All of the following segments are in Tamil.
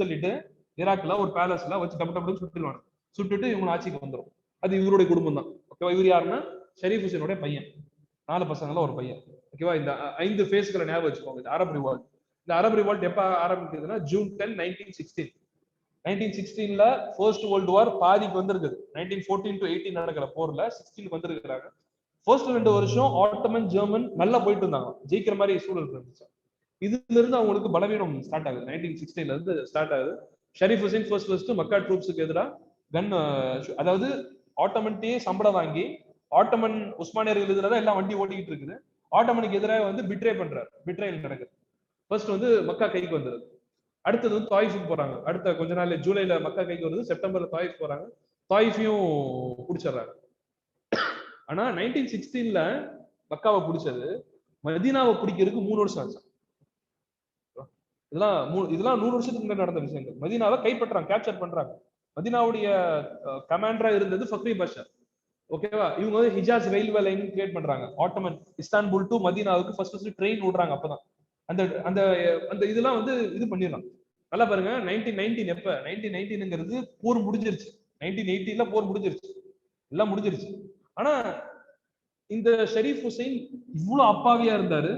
தள்ளிட்டு ஈராக்ல ஒரு பேலஸ்ல வச்சு டப்பு சுட்டுருவாங்க. சுட்டுட்டு இவங்க ஆட்சிக்கு வந்துடும். அது இவருடைய குடும்பம் தான். ஓகேவா? இவர் யாருன்னா ஷரீஃப் ஹுசைனுடைய பையன். 4 பசங்கள ஒரு பையன். ஓகேவா? இந்த 5 ஃபேஸ்களை ஞாபகம் வச்சுக்கோங்க. இந்த அரப் ரிவால்ட். இந்த அரப் ரிவால்ட் எப்ப ஆரம்பிக்குதுன்னா June 10, 1916. 1916ல ஃபர்ஸ்ட் வேர்ல்டு வார் பாதிக்கு வந்திருக்குது. 1914 to 18 நடக்கிற போர்ல 16க்கு வந்திருக்கிறாங்க. ஃபர்ஸ்ட் 2 வருஷம் ஆட்டோமன் ஜெர்மன் நல்லா போயிட்டு இருந்தாங்க. ஜெயிக்கிற மாதிரி சூழல் இருந்துச்சு. இதுல இருந்து அவங்களுக்கு பலவீனம் ஸ்டார்ட் ஆகுது. 1916ல இருந்து ஸ்டார்ட் ஆகுது. ஷரீஃப் ஹுசைன் ஃபர்ஸ்ட் மக்கா ட்ரூப்ஸுக்கு எதிராக கன், அதாவது ஆட்டோமன்ட்டே சம்பளம் வாங்கி ஆட்டோமன் உஸ்மானியர்கள் எதிராக எல்லாம் வண்டி ஓட்டிக்கிட்டு இருக்குது. ஆட்டோமனுக்கு எதிராக வந்து பிட்ரேயல் நடக்குது. ஃபர்ஸ்ட் வந்து மக்கா கைக்கு வந்துருது. அடுத்தது வந்து தாயிஃபுக்கு போறாங்க. அடுத்த கொஞ்ச நாள் ஜூலைல மக்கா கைக்கு வருது. செப்டம்பர்ல தாயிஃப் போறாங்க. தாயிஃபையும் பிடிச்சிடுறாங்க. ஆனா 1916ல மக்காவை பிடிச்சது, மதீனாவை பிடிக்கிறதுக்கு 3 வருஷம் ஆச்சு. இதெல்லாம் 100 வருஷத்துக்கு முன்னாடி நடந்த விஷயங்கள். மதீனாவை கைப்பற்றாங்க, கேப்சர் பண்றாங்க. மதீனாவுடைய கமாண்டரா இருந்தது ஃபக்ரி பாஷா. ஓகேவா? இவங்க வந்து ஹிஜாஸ் ரயில்வே லைன் கிரியேட் பண்றாங்க. ஆட்டோமன் இஸ்தான்புல் டு மதீனாவுக்கு ஃபர்ஸ்ட் ட்ரெயின் விடுறாங்க. அப்பதான் அந்த அந்த அந்த இதெல்லாம் வந்து இது பண்ணிடலாம். நல்லா பாருங்க. 1919 எப்ப 1919ங்கிறது போர் முடிஞ்சிருச்சு. 1918ல போர் முடிஞ்சிருச்சு, எல்லாம் முடிஞ்சிருச்சு. ஆனா இந்த ஷரீஃப் ஹுசைன் இவ்வளவு அப்பாவியா இருந்தாரு.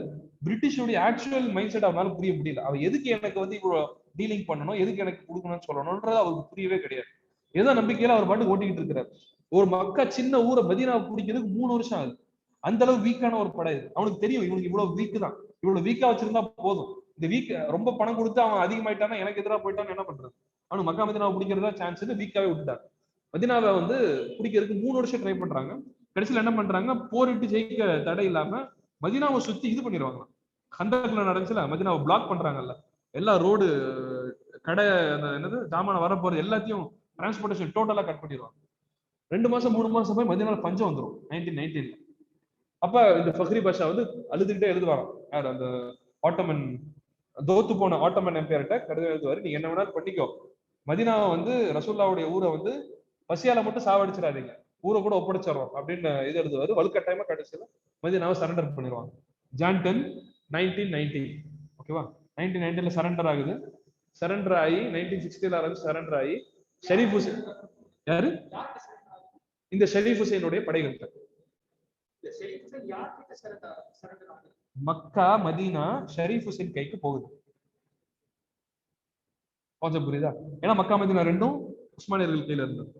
பிரிட்டிஷோடைய ஆக்சுவல் மைண்ட் செட் அவனால புரிய முடியல. அவன் எதுக்கு எனக்கு வந்து இவ்வளவு டீலிங் பண்ணணும், எதுக்கு எனக்கு கொடுக்கணும்னு சொல்லணும்ன்றது அவருக்கு புரியவே கிடையாது. ஏதோ நம்பிக்கையில அவர் பாட்டு ஓட்டிக்கிட்டு இருக்கிறார். ஒரு மக்கா சின்ன ஊரை மதீனாவை பிடிக்கிறதுக்கு 3 வருஷம் ஆகுது. அந்த அளவு வீக்கான ஒரு படை இது. அவனுக்கு தெரியும் இவனுக்கு இவ்வளவு வீக் தான், இவ்வளவு வீக்கா வச்சிருந்தா போதும். இந்த வீக் ரொம்ப பணம் கொடுத்து அவன் அதிகமாயிட்டானா, எனக்கு எதிராக போயிட்டான்னு என்ன பண்றது? அவனுக்கு மக்கா மதீனாவை பிடிக்கிறதா சான்ஸ், வீக்காவே விட்டுட்டாங்க. மதீனாவை வந்து பிடிக்கிறதுக்கு 3 வருஷம் ட்ரை பண்றாங்க. கடைசியில் என்ன பண்றாங்க, போரிட்டு ஜெயிக்க தடை இல்லாம மதீனாவை சுத்தி இது பண்ணிடுவாங்க. கந்தக்ல நடந்துச்சுல, மதீனாவை பிளாக் பண்றாங்கல்ல, எல்லா ரோடு, கடை, அந்த என்னது ஜாமான வர போறது எல்லாத்தையும் டிரான்ஸ்போர்டேஷன் டோட்டலா கட் பண்ணிடுவாங்க. 2 மாசம் 3 மாசம் போய் மதீனால பஞ்சம் வந்துடும் 1919. அப்ப இந்த ஃபக்ரி பாஷா வந்து அழுதுகிட்டே எழுதுவாங்க. யார்? அந்த ஆட்டோமன், தோத்து போன ஆட்டோமன் எம்பையர்கிட்ட கடிதம் எழுதுவாரு. நீ என்ன வேணாலும் பண்ணிக்கோ, மதீனாவை வந்து ரசூல்லாவுடைய ஊரை வந்து பசியால மட்டும் சாவடிச்சிடாதீங்க, ஊரை கூட ஒப்படைச்சிடறோம் அப்படின்னு இது எழுதுவாரு. வலுக்கட்டாயமா கடைசியில மதீனாவை சரண்டர் பண்ணிடுவாங்க. Jan 10, 1919. ஓகேவா? 1919ல சரண்டர் ஆகுது. சரண்டர் ஆகி 1960ல ஆரம்பிச்சு சரண்டர் ஆகி ஷரீஃப் ஹுசைன், யாரு? இந்த ஷரீஃப் ஹுசைனுடைய படைகள். மக்கா மதீனா ஷரீஃப் ஹுசைன் கைக்கு போகுது. கொஞ்சம் புரியுதா? ஏன்னா மக்கா மதீனா ரெண்டும் உஸ்மானியர்கள் கையில இருந்தது.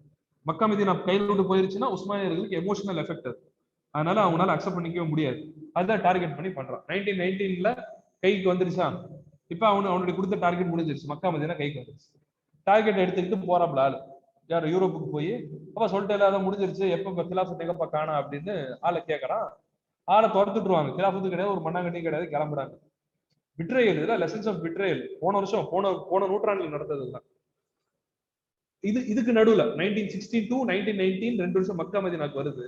மக்கா மதீனா கையில விட்டு போயிருச்சுன்னா உஸ்மானியர்களுக்கு எமோஷனல் எஃபெக்ட் அது. அதனால அவங்களால அக்செப்ட் பண்ணிக்கவே முடியாது. அதுதான் டார்கெட் பண்ணி பண்றான். 1919ல கைக்கு வந்துருச்சா, இப்ப அவனுடைய கொடுத்த டார்கெட் முடிஞ்சிருச்சு. மக்கா மதீனா கைக்கு வந்துருச்சு. டார்கெட் எடுத்துக்கிட்டு போறாப்ல ஆளு. யார்? யூரோப்புக்கு போய் அப்ப சொல்லிட்டு இல்லாத முடிஞ்சிருச்சு, எப்ப கிலாஃபத் எங்கப்பா காணா அப்படின்னு ஆளை கேட்கறான். ஆளை துரத்துட்டுருவாங்க. கிலாஃபத்தும் கிடையாது, ஒரு மண்ணாங்கட்டியும் கிடையாது, கிளம்புறாங்க. பிட்ரேயல், இதெல்லாம் லெசன்ஸ் ஆஃப் பிட்ரேயல். போன வருஷம் போன நூற்றாண்டில் நடந்ததுதான். இதுக்கு நடுவுல 1916 to 1919 2 வருஷம் மக்கா மதீனாக்கு வருது.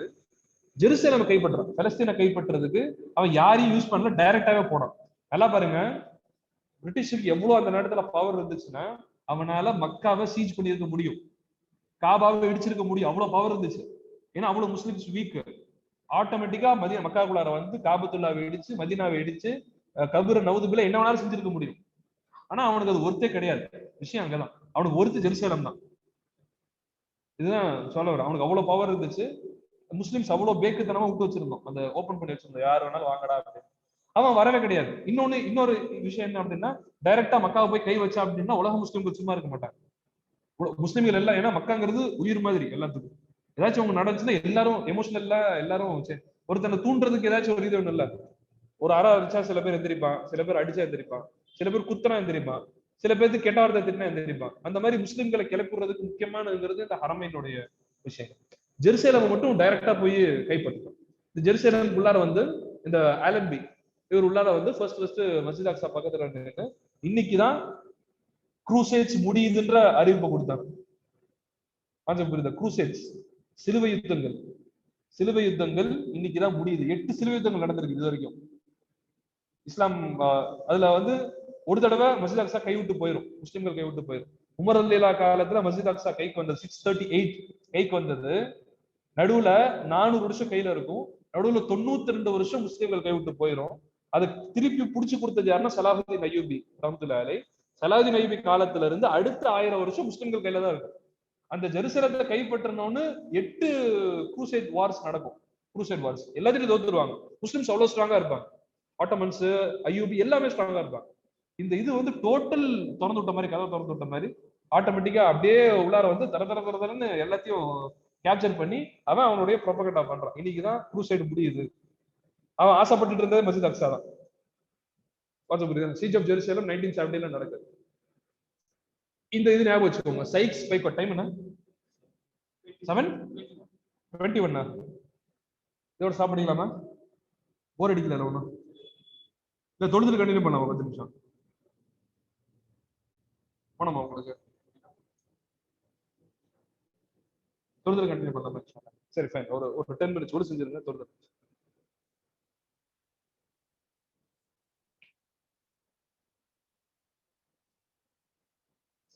ஜெருசலேமை கைப்பற்றான். பலஸ்தீனை கைப்பற்றுறதுக்கு அவன் யாரையும் யூஸ் பண்ணல, டைரக்டாவே போனான். நல்லா பாருங்க, பிரிட்டிஷுக்கு எவ்வளவு அந்த நேரத்துல பவர் இருந்துச்சுன்னா அவனால மக்காவை சீஜ் பண்ணியிருக்க முடியும், காபாவை இடிச்சிருக்க முடியும். அவ்வளவு பவர் இருந்துச்சு. ஏன்னா அவ்வளவு முஸ்லிம்ஸ் வீக். ஆட்டோமேட்டிக்கா மக்காக்குள்ளார வந்து காபத்துல்லாவை இடிச்சு, மதீனாவை இடிச்சு, கபூர நவுதுபில்ல என்ன வேணாலும் செஞ்சிருக்க முடியும். ஆனா அவனுக்கு அது ஒருத்தே கிடையாது. விஷயம் அங்கதான். அவனுக்கு ஒருத்து ஜெருசலேம் தான். இதுதான் சொல்ல வர. அவனுக்கு அவ்வளவு பவர் இருந்துச்சு. முஸ்லிம்ஸ் அவ்வளவு பேக்குத்தனமா விட்டு வச்சிருந்தோம், அந்த ஓபன் பண்ணி வச்சிருந்தோம், யார் வேணாலும் வாங்கடா அப்படின்னு. அவன் வரவே கிடையாது. இன்னொரு விஷயம் என்ன அப்படின்னா, டைரக்டா மக்காவை போய் கை வச்சா அப்படின்னா உலக முஸ்லிம்கள் சும்மா இருக்க மாட்டாங்க. முஸ்லிம்கள் எல்லாம், ஏன்னா மக்காங்கிறது உயிர் மாதிரி எல்லாத்துக்கும். ஏதாச்சும் அவங்க நடந்துச்சுன்னா எல்லாரும் எமோஷனல்லா எல்லாரும் ஒருத்தனை தூண்டுறதுக்கு ஏதாச்சும் ஒரு இது ஒண்ணு இல்ல. ஒரு அறை அடிச்சா சில பேர் எந்திரிப்பான், சில பேர் அடிச்சா எந்திரிப்பான், சில பேர் குத்தனா எந்திரிப்பான், சில பேருக்கு கெட்ட வார்த்தை திட்டினா எந்திரிப்பான். அந்த மாதிரி முஸ்லிம்களை கிளப்புறதுக்கு முக்கியமானதுங்கிறது இந்த ஹரமைனுடைய விஷயம். ஜெருசலேம் மட்டும் டைரக்டா போய் கைப்பற்றும். இந்த ஜெருசலேமுக்குள்ளார வந்து இந்த ஆலன்பி இவர் உள்ளார வந்து ஃபர்ஸ்ட் மஸ்ஜித் அக்ஸா பக்கத்துல இருந்து இன்னைக்குதான் குரூசேட்ஸ் முடியுதுன்ற அறிவிப்பை கொடுத்தாங்க. கொஞ்சம் புரியுதா? குரூசேட்ஸ், சிலுவை யுத்தங்கள் இன்னைக்குதான் முடியுது. 8 சிலுவை யுத்தங்கள் நடந்திருக்கு இது வரைக்கும். இஸ்லாம் அதுல வந்து ஒரு தடவை மஸ்ஜித் அக்ஸா கைவிட்டு போயிடும், முஸ்லிம்கள் கைவிட்டு போயிடும். உமர் ரலியல்லாஹு காலத்துல மஸ்ஜித் அக்ஸா கைக்கு வந்தது 638 கைக்கு வந்தது. நடுவுல 400 வருஷம் கையில இருக்கும். நடுவுல 92 வருஷம் முஸ்லிம்கள் கைவிட்டு போயிடும். அதை திருப்பி புடிச்சு கொடுத்தது யாருன்னா சலாஹுத்தீன் அய்யூபி ரஹ்மத்துல்லாஹி அலைஹி. சலாஹுதீன் ஐயூபி காலத்துல இருந்து அடுத்த 1000 வருஷம் முஸ்லிம்கள் கையில தான் இருக்கு. அந்த ஜெருசலத்தை கைப்பற்றணும்னு 8 குரூசைட் வார்ஸ் நடக்கும். குரூசைட் வார்ஸ் எல்லாத்தையும் தோத்துருவாங்க. முஸ்லிம்ஸ் அவ்வளவு ஸ்ட்ராங்கா இருப்பாங்க. ஆட்டோமன்ஸ், ஐயூபி எல்லாமே ஸ்ட்ராங்கா இருப்பாங்க. இந்த இது வந்து டோட்டல் திறந்து விட்ட மாதிரி, கதை திறந்து விட்ட மாதிரி ஆட்டோமேட்டிக்கா அப்படியே உள்ளார வந்து தரன்னு எல்லாத்தையும் கேப்சர் பண்ணி அவன் அவனுடைய ப்ரொபகண்டா பண்றான். இன்னைக்குதான் குரூசைடு முடியுது. அவன் ஆசைப்பட்டு இருந்தது மஸ்ஜித் அக்ஸா தான். சீஜ் ஆஃப் ஜெருசலம் 1970 நடக்குது. இந்த இது ஞாபகம் வச்சுக்கோங்க. சைக்ஸ் பைக்கோ டைம் என்ன? 7:21. இதோட ஸ்டாப் பண்ணிக்கலாமா? போர் அடிக்கல ஒண்ணு இல்ல, தொழுதுல கண்டினியூ பண்ணலாமா? 10 நிமிஷம் போனோமா உங்களுக்கு? தொழுதுல கண்டினியூ பண்ணலாமா? சரி ஃபைன். ஒரு 10 மினிட்ஸ் கூட செஞ்சிருங்க தொழுது.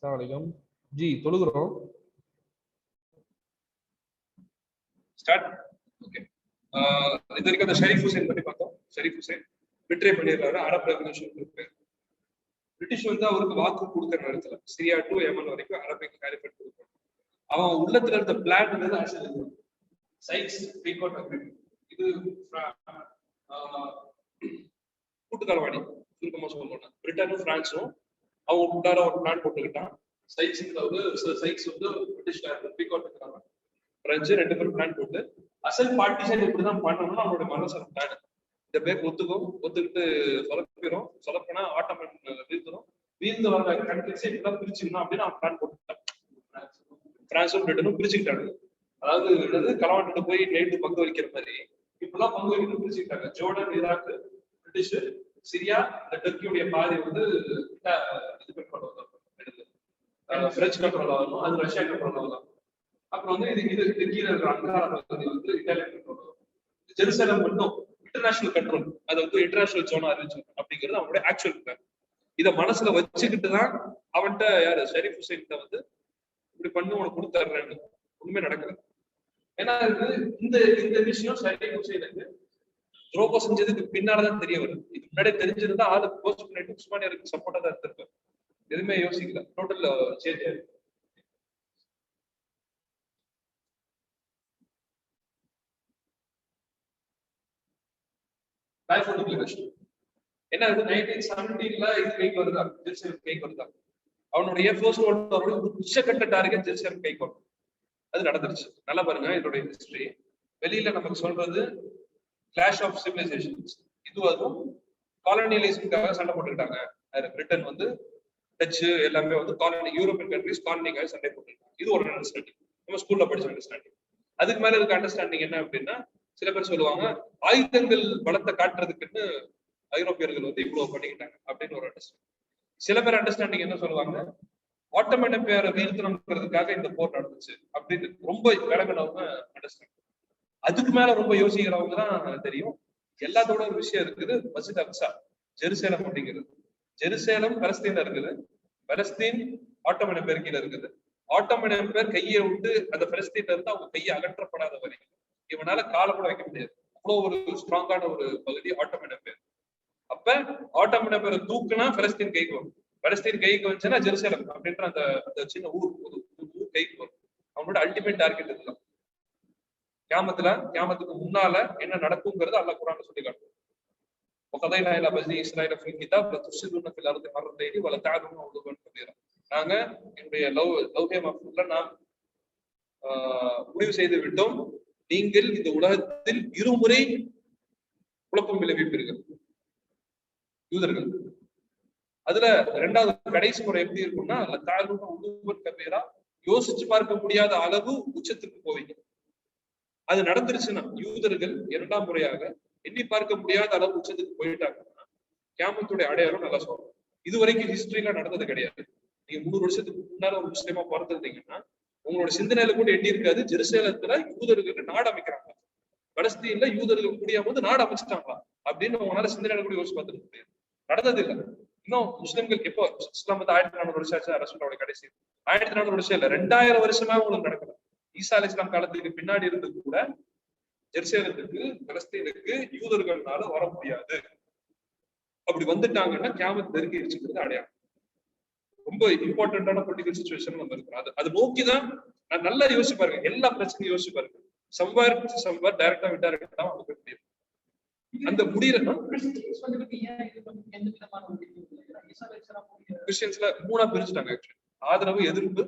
அஸ்ஸலாமு ஜி தொழுகிறோம். ஸ்டார்ட். ஓகே. இது வரைக்கும் அந்த ஷரீஃப் ஹுசைன் பத்தி பார்த்தோம். ஷரீஃப் ஹுசைன் விட்ரே பண்ணிடுறாரு. அரப் ரெவல்யூஷன் இருக்கு. பிரிட்டிஷ் வந்து அவருக்கு வாக்கு கொடுக்குற நேரத்துல சிரியா டு யமன் வரைக்கும் அரபிக் காலிஃபேட் கொடுக்கணும். அவன் உள்ளத்துல இருந்த பிளான் வந்து சைக்ஸ் பீகாட் அக்ரிமெண்ட். இது கூட்டுத்தலவாணி சுருக்கமா சொல்லணும்னா பிரிட்டனும் பிரான்ஸும் அவங்க உள்ளார ஒரு பிளான் போட்டுக்கிட்டான். சைக்ஸ் வந்து பிரிட்டிஷ்காரங்க, பீகாட் இருக்காங்க பிரெஞ்சு, 2 பேரும் பிளான் போட்டு அசல் பார்ட்டிஷன் இப்படிதான் பண்ணணும்னு அவனுடைய மனசு பிளான். இந்த பேர் ஒத்துக்கிட்டு சொலப்பிடும். சொலப்பினா ஆட்டோமேட் வீழ்ந்துடும். வீழ்ந்து வர கண்ட்ரிஸை இப்படிதான் பிரிச்சுக்கணும் அப்படின்னு அவன் பிளான் போட்டுட்டான். பிரான்ஸும் பிரிட்டனும் பிரிச்சுக்கிட்டாங்க. அதாவது களவாண்டு போய் நைட்டு பங்கு வைக்கிற மாதிரி இப்பெல்லாம் பங்கு வைக்கணும் பிரிச்சுக்கிட்டாங்க. ஜோர்டன், ஈராக், பிரிட்டிஷ், சிரியா, இந்த டர்க்கியுடைய பாதி வந்து இது கண்ட்ரோல் ஆகும், பிரெஞ்சு கண்ட்ரோல் ஆகும், அது ரஷ்யா கண்ட்ரோல் ஆகும். அப்புறம் வந்து இது கீழே இருக்கிற அங்காரா பகுதி வந்து இட்டாலியன் கண்ட்ரோல் ஆகும். ஜெருசலம் மட்டும் இன்டர்நேஷனல் கண்ட்ரோல், அதை வந்து இன்டர்நேஷனல் ஜோனா அறிவிச்சு அப்படிங்கிறது அவனுடைய ஆக்சுவல் பிளான். இதை மனசுல வச்சுக்கிட்டுதான் அவன்கிட்ட யாரு ஷரீஃப் ஹுசைன் வந்து இப்படி பண்ணி உனக்கு கொடுத்துறேன்னு ஒண்ணுமே நடக்கல. ஏன்னா இந்த விஷயம் ஷரீஃப் ஹுசைனுக்கு துரோகம் செஞ்சதுக்கு பின்னாலதான் தெரிய வருது. இது முன்னாடியே தெரிஞ்சிருந்தா ஆளு போஸ்ட் பண்ணிட்டு உஸ்மானியருக்கு சப்போர்ட்டா தான் இருந்திருப்பாரு. எதுவுமே யோசிக்கல. டோட்டல் சேஞ்ச் ஆயிருக்கு. என்ன 1917 இது கைக்கு வருதா, ஜெருசலம் கைக்கு வருதா. அவனுடைய ஃபர்ஸ்ட் வேர்ல்ட் வாரோட உச்சக்கட்ட டார்கெட் ஜெருசலம் கைக்கு வரும். அது நடந்துருச்சு. நல்லா பாருங்க இதோட ஹிஸ்டரி. வெளியில நமக்கு சொல்றது கிளாஷ் ஆஃப் சிவிலைசேஷன்ஸ். இதுவும் காலனியலிசம்காக சண்டை போட்டுக்கிட்டாங்க. பிரிட்டன் வந்து டச்சு எல்லாமே வந்து காலனி, யூரோப்பியன் கண்ட்ரிஸ் காலனிக்காக சண்டை போட்டுக்கிட்டாங்க. இது ஒரு அண்டர்ஸ்டாண்டிங், நம்ம ஸ்கூல்ல படிச்ச அண்டர்ஸ்டாண்டிங். அதுக்கு மேல இருக்க அண்டர்ஸ்டாண்டிங் என்ன அப்படின்னா, சில பேர் சொல்லுவாங்க ஆயுதங்கள் பலத்தை காட்டுறதுக்குன்னு ஐரோப்பியர்கள் வந்து இவ்வளவு பண்ணிக்கிட்டாங்க அப்படின்னு ஒரு அண்டர்ஸ்டாண்டிங். சில பேர் அண்டர்ஸ்டாண்டிங் என்ன சொல்லுவாங்க, ஆட்டோமேன் எம்பையரை வீழ்த்தணுங்கிறதுக்காக இந்த போர் நடந்துச்சு அப்படின்னு ரொம்ப விளங்கினவங்க அண்டர்ஸ்டாண்டிங். அதுக்கு மேல ரொம்ப யோசிக்கிறவங்க தான் தெரியும் எல்லாத்தோட ஒரு விஷயம் இருக்குது. மஸ்ஜித் அக்ஸா, ஜெருசலம் அப்படிங்கிறது. ஜெருசலம் பலஸ்தீன்ல இருக்குது. பலஸ்தீன் ஆட்டோமேன் எம்பையர் கீழே இருக்குது. ஆட்டோமேன் எம்பையர் கையை விட்டு அந்த பலஸ்தீன்ல இருந்து அவங்க கையை அகற்றப்படாத வரைக்கும் இவனால காலம் கூட வைக்க முடியாது. அவ்வளவு ஒரு ஸ்ட்ராங்கான ஒரு பகுதி ஆட்டோமேன் எம்பையர். அப்ப ஆட்டோமேன் எம்பையரை தூக்குனா பலஸ்தீன் கைக்கு வரும். பலஸ்தீன் கைக்கு வந்துச்சுன்னா ஜெருசலம் அப்படின்ற அந்த சின்ன ஊர் கைக்கு வரும். அவனோட அல்டிமேட் டார்கெட் இதுதான். கியாமத்துக்கு முன்னால என்ன நடக்குங்கிறது அல்லாஹ் குர்ஆன்ல சொல்லி காட்டுறான். وقضينا الى بني اسرائيل في الكتاب لتفسدون في الارض مرتين ولتعلمون علوا كبيرا. நாங்க என்னுடைய லௌஹே மஹ்ஃபூஸ்ல நாம் முடிவு செய்து விட்டோம், நீங்கள் இந்த உலகத்தில் இருமுறை குழப்பம் விளைவிப்பீர்கள் யூதர்கள். அதுல 2வது கடைசி முறை எப்படி இருக்கும்னா லதஅலூன உலுவன் கபீரா, யோசிச்சு பார்க்க முடியாத அளவு உச்சத்துக்கு போவீங்க. அது நடந்துருச்சுன்னா யூதர்கள் 2ஆம் முறையாக எண்ணி பார்க்க முடியாத அளவு உச்சத்துக்கு போயிட்டாங்கன்னா கியாமத்துடைய அடையாளம் நல்லா சொல்றோம். இதுவரைக்கும் ஹிஸ்டரியில நடந்தது கிடையாது. நீங்க 300 வருஷத்துக்கு முன்னால ஒரு முஸ்லிமா பிறந்திருந்தீங்கன்னா உங்களோட சிந்தனையில கூட எண்ணி இருக்காது ஜெருசலத்துல யூதர்களுக்கு நாடு அமைக்கிறாங்க, பலஸ்தீன்ல யூதர்கள் கூடிய போது நாடு அமைச்சிட்டாங்களா அப்படின்னு உங்களால சிந்தனையில கூட யோசிச்சு பார்த்துக்க முடியாது. நடந்தது இல்லை. இன்னும் முஸ்லிம்கள் எப்போ இஸ்லாம் வந்து 1400 வருஷம் ஆச்சு. ரசூலுல்லாஹி கடைசி 1400 வருஷம் இல்ல, 2000 வருஷமா உங்களுக்கு நடக்கல. ஈசா அலைஹிஸ் ஸலாம் காலத்துக்கு பின்னாடி இருந்து கூட ஜெருசலத்துக்கு பலஸ்தீனுக்கு யூதர்கள்னால வர முடியாது. அப்படி வந்துட்டாங்கன்னா கியாமத் நெருங்கிருச்சுங்கிறது அடையாளம். ரொம்ப இம்பார்ட்டன்டான பொலிட்டிக்கல் சுச்சுவேஷன் நம்ம இருக்கிறோம். அது நோக்கிதான் நான் நல்லா யோசிச்சு பாருங்க, எல்லா பிரச்சனையும் யோசிச்சு பாருங்க. சம்பார் டைரக்டா இன்டைரக்டா அவங்க போய் முடியும். அந்த முடியற கிறிஸ்டியன்ஸ்ல 3ஆ பிரிச்சுட்டாங்க. ஆக்சுவலி ஆதரவு, எதிர்ப்பு,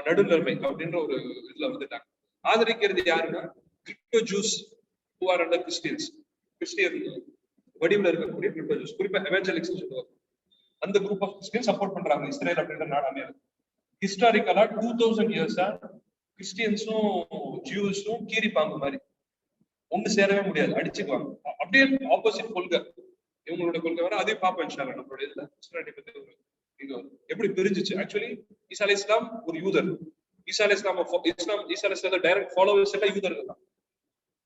நடுநிலைமை அப்படின்ற ஒரு இதுல வந்துட்டாங்க. ஆதரிக்கிறது யாருன்னா crypto juice who are under Christians, Christian வடிவில் இருக்கக்கூடிய கிரிப்டோ ஜூஸ், குறிப்பா எவாஞ்சலிக்ஸ் சொல்லுவாங்க. அந்த குரூப் ஆஃப் கிறிஸ்டியன் சப்போர்ட் பண்றாங்க இஸ்ரேல் அப்படின்ற நாடு அமையாது. ஹிஸ்டாரிக்கலா 2000 இயர்ஸா கிறிஸ்டியன்ஸும் ஜூஸும் கீரிப்பாங்க மாதிரி ஒண்ணு சேரவே முடியாது, அடிச்சுக்குவாங்க. அப்படியே ஆப்போசிட் கொள்கை இவங்களோட கொள்கை வர அதையும் பார்ப்போம் இன்ஷா அல்லாஹ் நம்மளுடைய இதுல கிறிஸ்டியானிட்டி பத்தி ஒரு இது எப்படி பிரிஞ்சிச்சு. ஆக்சுவலி ஈசா அலைஹிஸ்ஸலாம் ஒரு யூதர், ஈசா அலைஹிஸ்ஸலாம் டைரக்ட் ஃபாலோவர்ஸ் எல்லாம் யூதர்கள் தான்.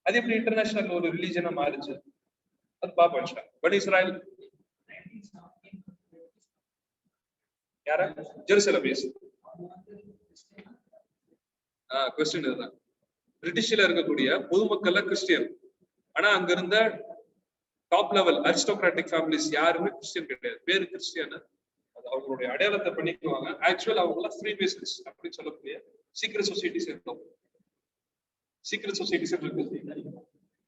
அது எப்படி இன்டர்நேஷனல் ஒரு ரிலீஜனா மாறிச்சு அது பார்ப்போம் இன்ஷா. பனி இஸ்ராயல் யார ஜெருசலம் பேஸ் கொஸ்டின் இதுதான். பிரிட்டிஷ்ல இருக்கக்கூடிய பொதுமக்கள்ல கிறிஸ்டியன், ஆனா அங்க இருந்த டாப் லெவல் அரிஸ்டோகிராட்டிக் ஃபேமிலிஸ் யாருமே கிறிஸ்டியன் கிடையாது. பேரு கிறிஸ்டியன், அது அவங்களுடைய அடையாளத்தை பண்ணிக்குவாங்க. ஆக்சுவல் அவங்க எல்லாம் ஃப்ரீ மேசன்ஸ் அப்படின்னு சொல்லக்கூடிய சீக்ரெட் சொசைட்டிஸ் இருந்தோம். சீக்ரெட் சொசைட்டிஸ் இருக்கு.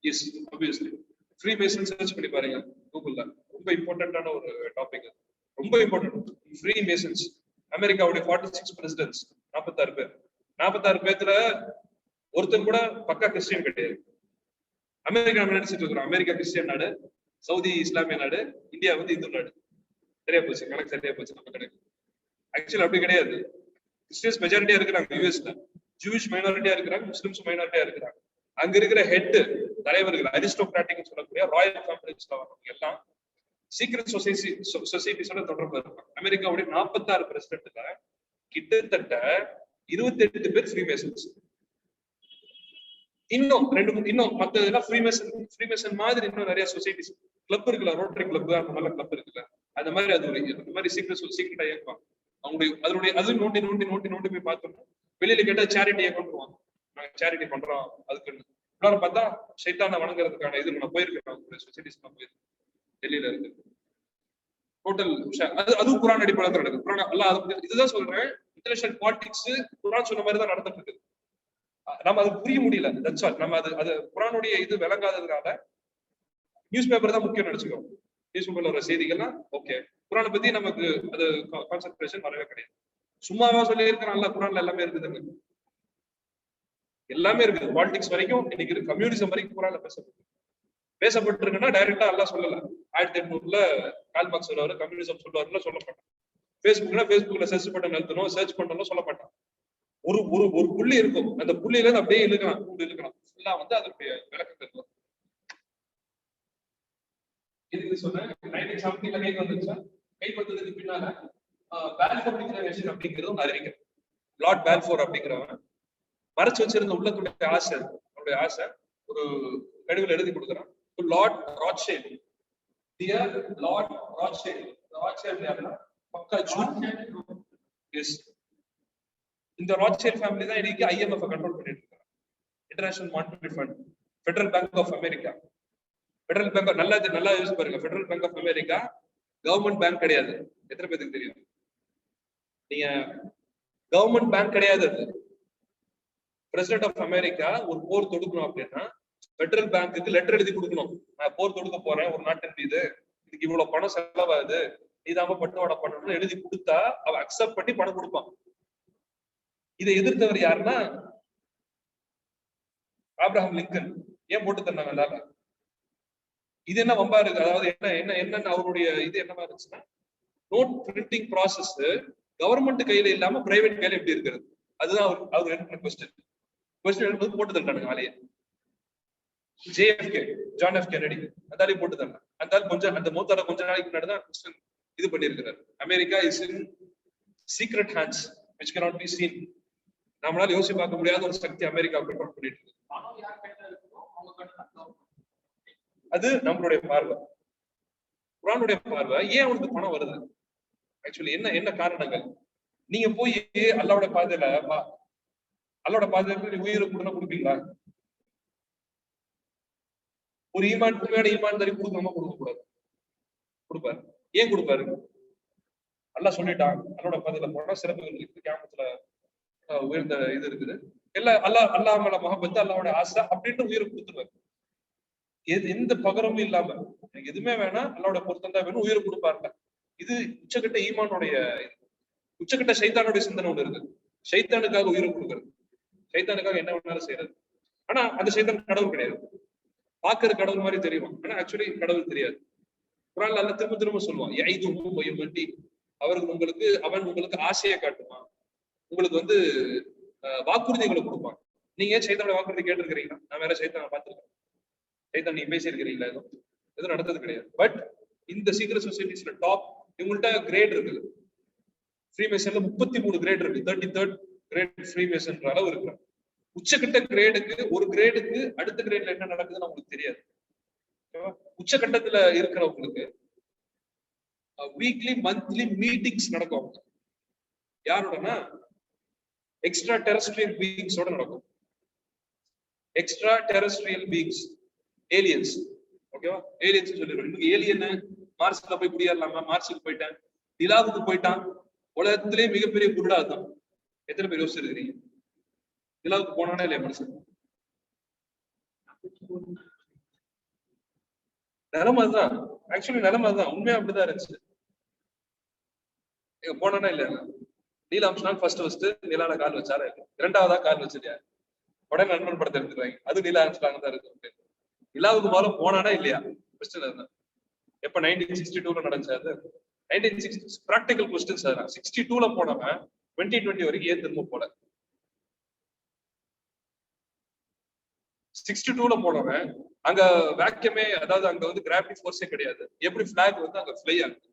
Yes, obviously Freemason search பண்ணி பாருங்க கூகுள்ல. ரொம்ப இம்பார்ட்டன்டான ஒரு டாபிக், ரொம்ப இம்பார்ட்டன்ட். ஃப்ரீ மேசன்ஸ் அமெரிக்காவுடைய 46 பிரசிடென்ட்ஸ், 46 பேர். 46 பேர்த்துல ஒருத்தர் கூட பக்கா கிறிஸ்டியன் கிடையாது. அமெரிக்கா நம்ம நினைச்சிட்டு இருக்கிறோம் அமெரிக்கா கிறிஸ்டியன் நாடு, சவுதி இஸ்லாமிய நாடு, இந்தியா வந்து இந்து நாடு. சரியா போச்சு, கணக்கு சரியா போச்சு நம்ம கணக்கு. ஆக்சுவலி அப்படி கிடையாது. கிறிஸ்டியன்ஸ் மெஜாரிட்டியா இருக்கிறாங்க யூஎஸ்ல, ஜூவிஷ் மைனாரிட்டியா இருக்கிறாங்க, முஸ்லிம்ஸ் மைனாரிட்டியா இருக்கிறாங்க. அங்க இருக்கிற ஹெட் தலைவர்கள் அரிஸ்டோகிராட்டிக் சொல்லக்கூடிய ராயல் ஃபேமிலிஸ்ல வரவங்க எல்லாம் சீக்ரெட் சொசைட்டிஸோட தொடர்பு இருப்பாங்க. அமெரிக்காவுடைய 46 பிரசிடென்ட்ல கிட்டத்தட்ட 28 பேர் ஃப்ரீ மேசன்ஸ். இன்னும் மத்த இதெல்லாம் ஃப்ரீமேசன் மாதிரி இன்னும் நிறைய சொசைட்டிஸ் கிளப் இருக்குல்ல, ரோட்டரி கிளப் அந்த மாதிரி கிளப் இருக்குல்ல, அந்த மாதிரி அது ஒரு இந்த மாதிரி சீக்ரெட்டா இயக்குவாங்க. அவங்களுடைய அது நோண்டி போய் பார்த்தோம்னா வெளியில கேட்டா சேரிட்டியை கொண்டு வாங்க, நாங்க சேரிட்டி பண்றோம் அதுக்குன்னு. எல்லாரும் பார்த்தா சைத்தான வணங்குறதுக்கான இது நான் போயிருக்கேன், சொசைட்டிஸ் நான் போயிருக்கேன் டெல்லியில இருக்கு. டோட்டல் அதுவும் குரான் அடிப்படையில் நடக்குது. குரான் அல்ல, இதுதான் சொல்றேன், இன்டர்நேஷனல் பாலிடிக்ஸ் குரான் சொன்ன மாதிரி தான் நடந்துட்டு இருக்கு. நம்ம அது புரிய முடியல. நம்ம அது குரானுடைய இது விளங்காததுனால நியூஸ் பேப்பர் தான் முக்கியம் நினைச்சுக்கோம். நியூஸ் பேப்பர்ல வர செய்திகள்லாம் ஓகே, குரானை பத்தி நமக்கு அது கான்சென்ட்ரேஷன் வரவே கிடையாது. சும்மாவா சொல்லி இருக்கிறான்ல, குரான்ல எல்லாமே இருக்குதுங்க, எல்லாமே இருக்குது. பாலிடிக்ஸ் வரைக்கும் இன்னைக்கு இருக்கு, கம்யூனிசம் வரைக்கும் குரான்ல பேசப்பட்டிருக்குன்னா டைரக்டா எல்லாம் சொல்லல. 1800 கால் மார்க்ஸ் சொல்லுவாரு கம்யூனிசம் சொல்லுவாருல, சொல்லப்பட்டான். ஃபேஸ்புக்ல சர்ச் பட்டன் அழுத்தணும், சர்ச் பண்ணணும், சொல்லப்பட்டான். ஒரு ஒரு ஒரு புள்ளி இருக்கும், அந்த புள்ளியில இருந்து அப்படியே இழுக்கலாம் ஃபுல்லா வந்து அதனுடைய விளக்கங்கள். இதுக்கு சொன்னேன் 1970 கை வந்துச்சா, கை வந்ததுக்கு பின்னால பால்ஃபோர் டிக்ளரேஷன் அப்படிங்கிறது ஒன்று அறிவிக்கிறேன். லார்ட் பால்ஃபோர் அப்படிங்கிறவன் மறைச்சு வச்சிருந்த உள்ளத்துடைய ஆசை, அவனுடைய ஆசை ஒரு கடிவில் எழுதி கொடுக்குறான். Lord Rothschild, dear Lord Rothschild. Rothschild யாருன்னா பக்கா ஜூன். எஸ், இந்த ராத்ஷைல்ட் ஃபேமிலி தான் இன்னைக்கு ஐஎம்எஃப் கண்ட்ரோல் பண்ணிட்டு இருக்காங்க, international monetary fund, federal bank of America. Federal bank நல்லா யூஸ் பாருங்க. Federal bank of America government bank கிடையாது. எத்தனை பேருக்கு தெரியும்? நீங்க கவர்மெண்ட் பேங்க் கிடையாது. அது பிரசிடென்ட் ஆஃப் அமெரிக்கா ஒரு போர் தொடுக்கணும் அப்படின்னா ஃபெடரல் பேங்க்குக்கு லெட்டர் எழுதி கொடுக்கணும். நான் போர் தொடுக்க போறேன் ஒரு நாட்டின் மீது, இதுக்கு இவ்வளவு பணம் செலவாகுது, நீதாம பட்டுவாடா பண்ணணும்னு எழுதி கொடுத்தா அவ அக்செப்ட் பண்ணி பணம் கொடுப்பான். இதை எதிர்த்தவர் யாருன்னா ஆப்ரஹாம் லிங்கன். ஏன் போட்டு தந்தாங்க? இது என்ன வம்பா இருக்கு? அதாவது என்ன அவருடைய இது என்னவா இருந்துச்சுன்னா, நோட் பிரிண்டிங் ப்ராசஸ் கவர்மெண்ட் கையில இல்லாம பிரைவேட் கையில எப்படி இருக்கிறது, அதுதான் அவர் என்ன கொஸ்டின் எழுதும்போது போட்டு தந்தாங்க ஆலையே. JFK, ஜான் எஃப் கென்னடி, அந்தாலே போட்டு தந்தாங்க. அந்தாலும் கொஞ்சம் அந்த மூத்தார கொஞ்ச நாளைக்கு முன்னாடி தான் கொஸ்டின் இது பண்ணியிருக்கிறார். America is in secret hands which cannot be seen. நம்மளால யோசிச்சு பார்க்க முடியாத ஒரு சக்தி அமெரிக்கா கண்ட்ரோல் பண்ணிட்டு இருக்கு. அது நம்மளுடைய பார்வை, குரானுடைய பார்வை. ஏன் அவனுக்கு பணம் வருது? ஆக்சுவலி என்ன காரணங்கள்? நீங்க போய் அல்லாவோட பாதையில அல்லாவோட பாதையில உயிரை கொடுத்தா கொடுப்பீங்களா? ஒரு உண்மையான ஈமான்தாரி கொடுக்காம கொடுக்க கூடாது. கொடுப்பாரு. ஏன் கொடுப்பாரு? அல்லாஹ் சொல்லிட்டான். அல்லாஹ்வோட பதில போனா சிறப்புகள் இருக்கு, கியாமத்துல உயர்ந்த இது இருக்குது. எல்லாம் அல்லாஹ் மேல மஹப்பத், அல்லாஹ்வோட ஆசை அப்படின்னு உயிரை கொடுத்துருவாரு. எந்த பகரமும் இல்லாம எனக்கு எதுவுமே வேணாம், அல்லாஹ்வோட பொருத்தம் தான் வேணும், உயிரை கொடுப்பாருல. இது உச்சக்கட்ட ஈமானுடைய உச்சக்கட்ட சைத்தானுடைய சிந்தனை ஒண்ணு இருக்கு. சைத்தானுக்காக உயிரை கொடுக்குறது, சைத்தானுக்காக என்ன வேணாலும் செய்யறது. ஆனா அந்த சைத்தான் கடவுள் கிடையாது. பாக்குற கடவுள் மாதிரி தெரியும், ஆனா ஆக்சுவலி கடவுள் தெரியாது. குர்ஆன்ல அல்லாஹ் திரும்ப திரும்ப சொல்லுவான், யஐதுஹும் வயுமன்னி, அவன் உங்களுக்கு ஆசையை காட்டுவான், உங்களுக்கு வந்து வாக்குறுதிகளை கொடுப்பான். நீங்க சைத்தானோட வாக்குறுதி கேட்டிருக்கிறீங்களா? நான் வேற சைத்தானை பார்த்திருக்கேன். சைத்தான் நீங்க பேசியிருக்கிறீங்களா? எதுவும் நடந்தது கிடையாது. பட் இந்த சீக்ரெட் சொசைட்டிஸ்ல டாப் இவங்கள்ட்ட கிரேட் இருக்குது. ஃப்ரீமேசன்ல 33 கிரேட் இருக்கு. 33rd கிரேட் ஃப்ரீமேசன்ற அளவு இருக்கு. உச்சக்கட்ட கிரேடுக்கு ஒரு கிரேடுக்கு அடுத்த கிரேட்ல என்ன நடக்குதுன்னு உங்களுக்கு தெரியாது. உச்சகட்டத்துல இருக்கிறவங்களுக்கு வீக்லி மந்த்லி மீட்டிங்ஸ் நடக்கும். யாரோடனா எக்ஸ்ட்ரா டெரஸ்ட்ரியல் பீயிங்ஸோட நடக்கும். Extra terrestrial beings, aliens. ஓகேவா? ஏலியன்ஸ் சொல்லிடுறோம். இன்னும் ஏலியன் மார்ஸ்ல போய் குடியேறலாமா? மார்ஸுக்கு போயிட்டான், நிலாவுக்கு போயிட்டான். உலகத்திலே மிகப்பெரிய குருடா தான். எத்தனை பேர் யோசிச்சிருக்கிறீங்க? நிலாவுக்கு போனானே இல்லையா மனுஷன்? நிலைமை அதுதான். ஆக்சுவலி நிலைமை அதுதான். உண்மையா அப்படிதான் இருந்துச்சு. போனானா இல்லையா? நீல் ஆம்ஸ்ட்ராங் ஃபர்ஸ்ட் நிலால கால் வச்சாரா இல்லையா? இரண்டாவதா கால் வச்சிருக்காரு. உடனே நண்பன் படத்தை எடுத்துறாங்க, அது நீல் ஆம்ஸ்ட்ராங் தான் இருக்கு. நிலாவுக்கு முதல்ல போனானா இல்லையா? எப்ப 1962ல நடந்துச்சு. 1960 பிராக்டிகல் கொஸ்டின்ஸ். 62ல போனவன் 2020 வரைக்கும் ஏன் திரும்ப போல? 62ல போனவன் அங்க வேக்யூமே, அதாவது அங்க வந்து கிராவிட்டி ஃபோர்ஸே கிடையாது. எப்படி பிளாக் வந்து அங்க ஃப்ளை ஆகுது?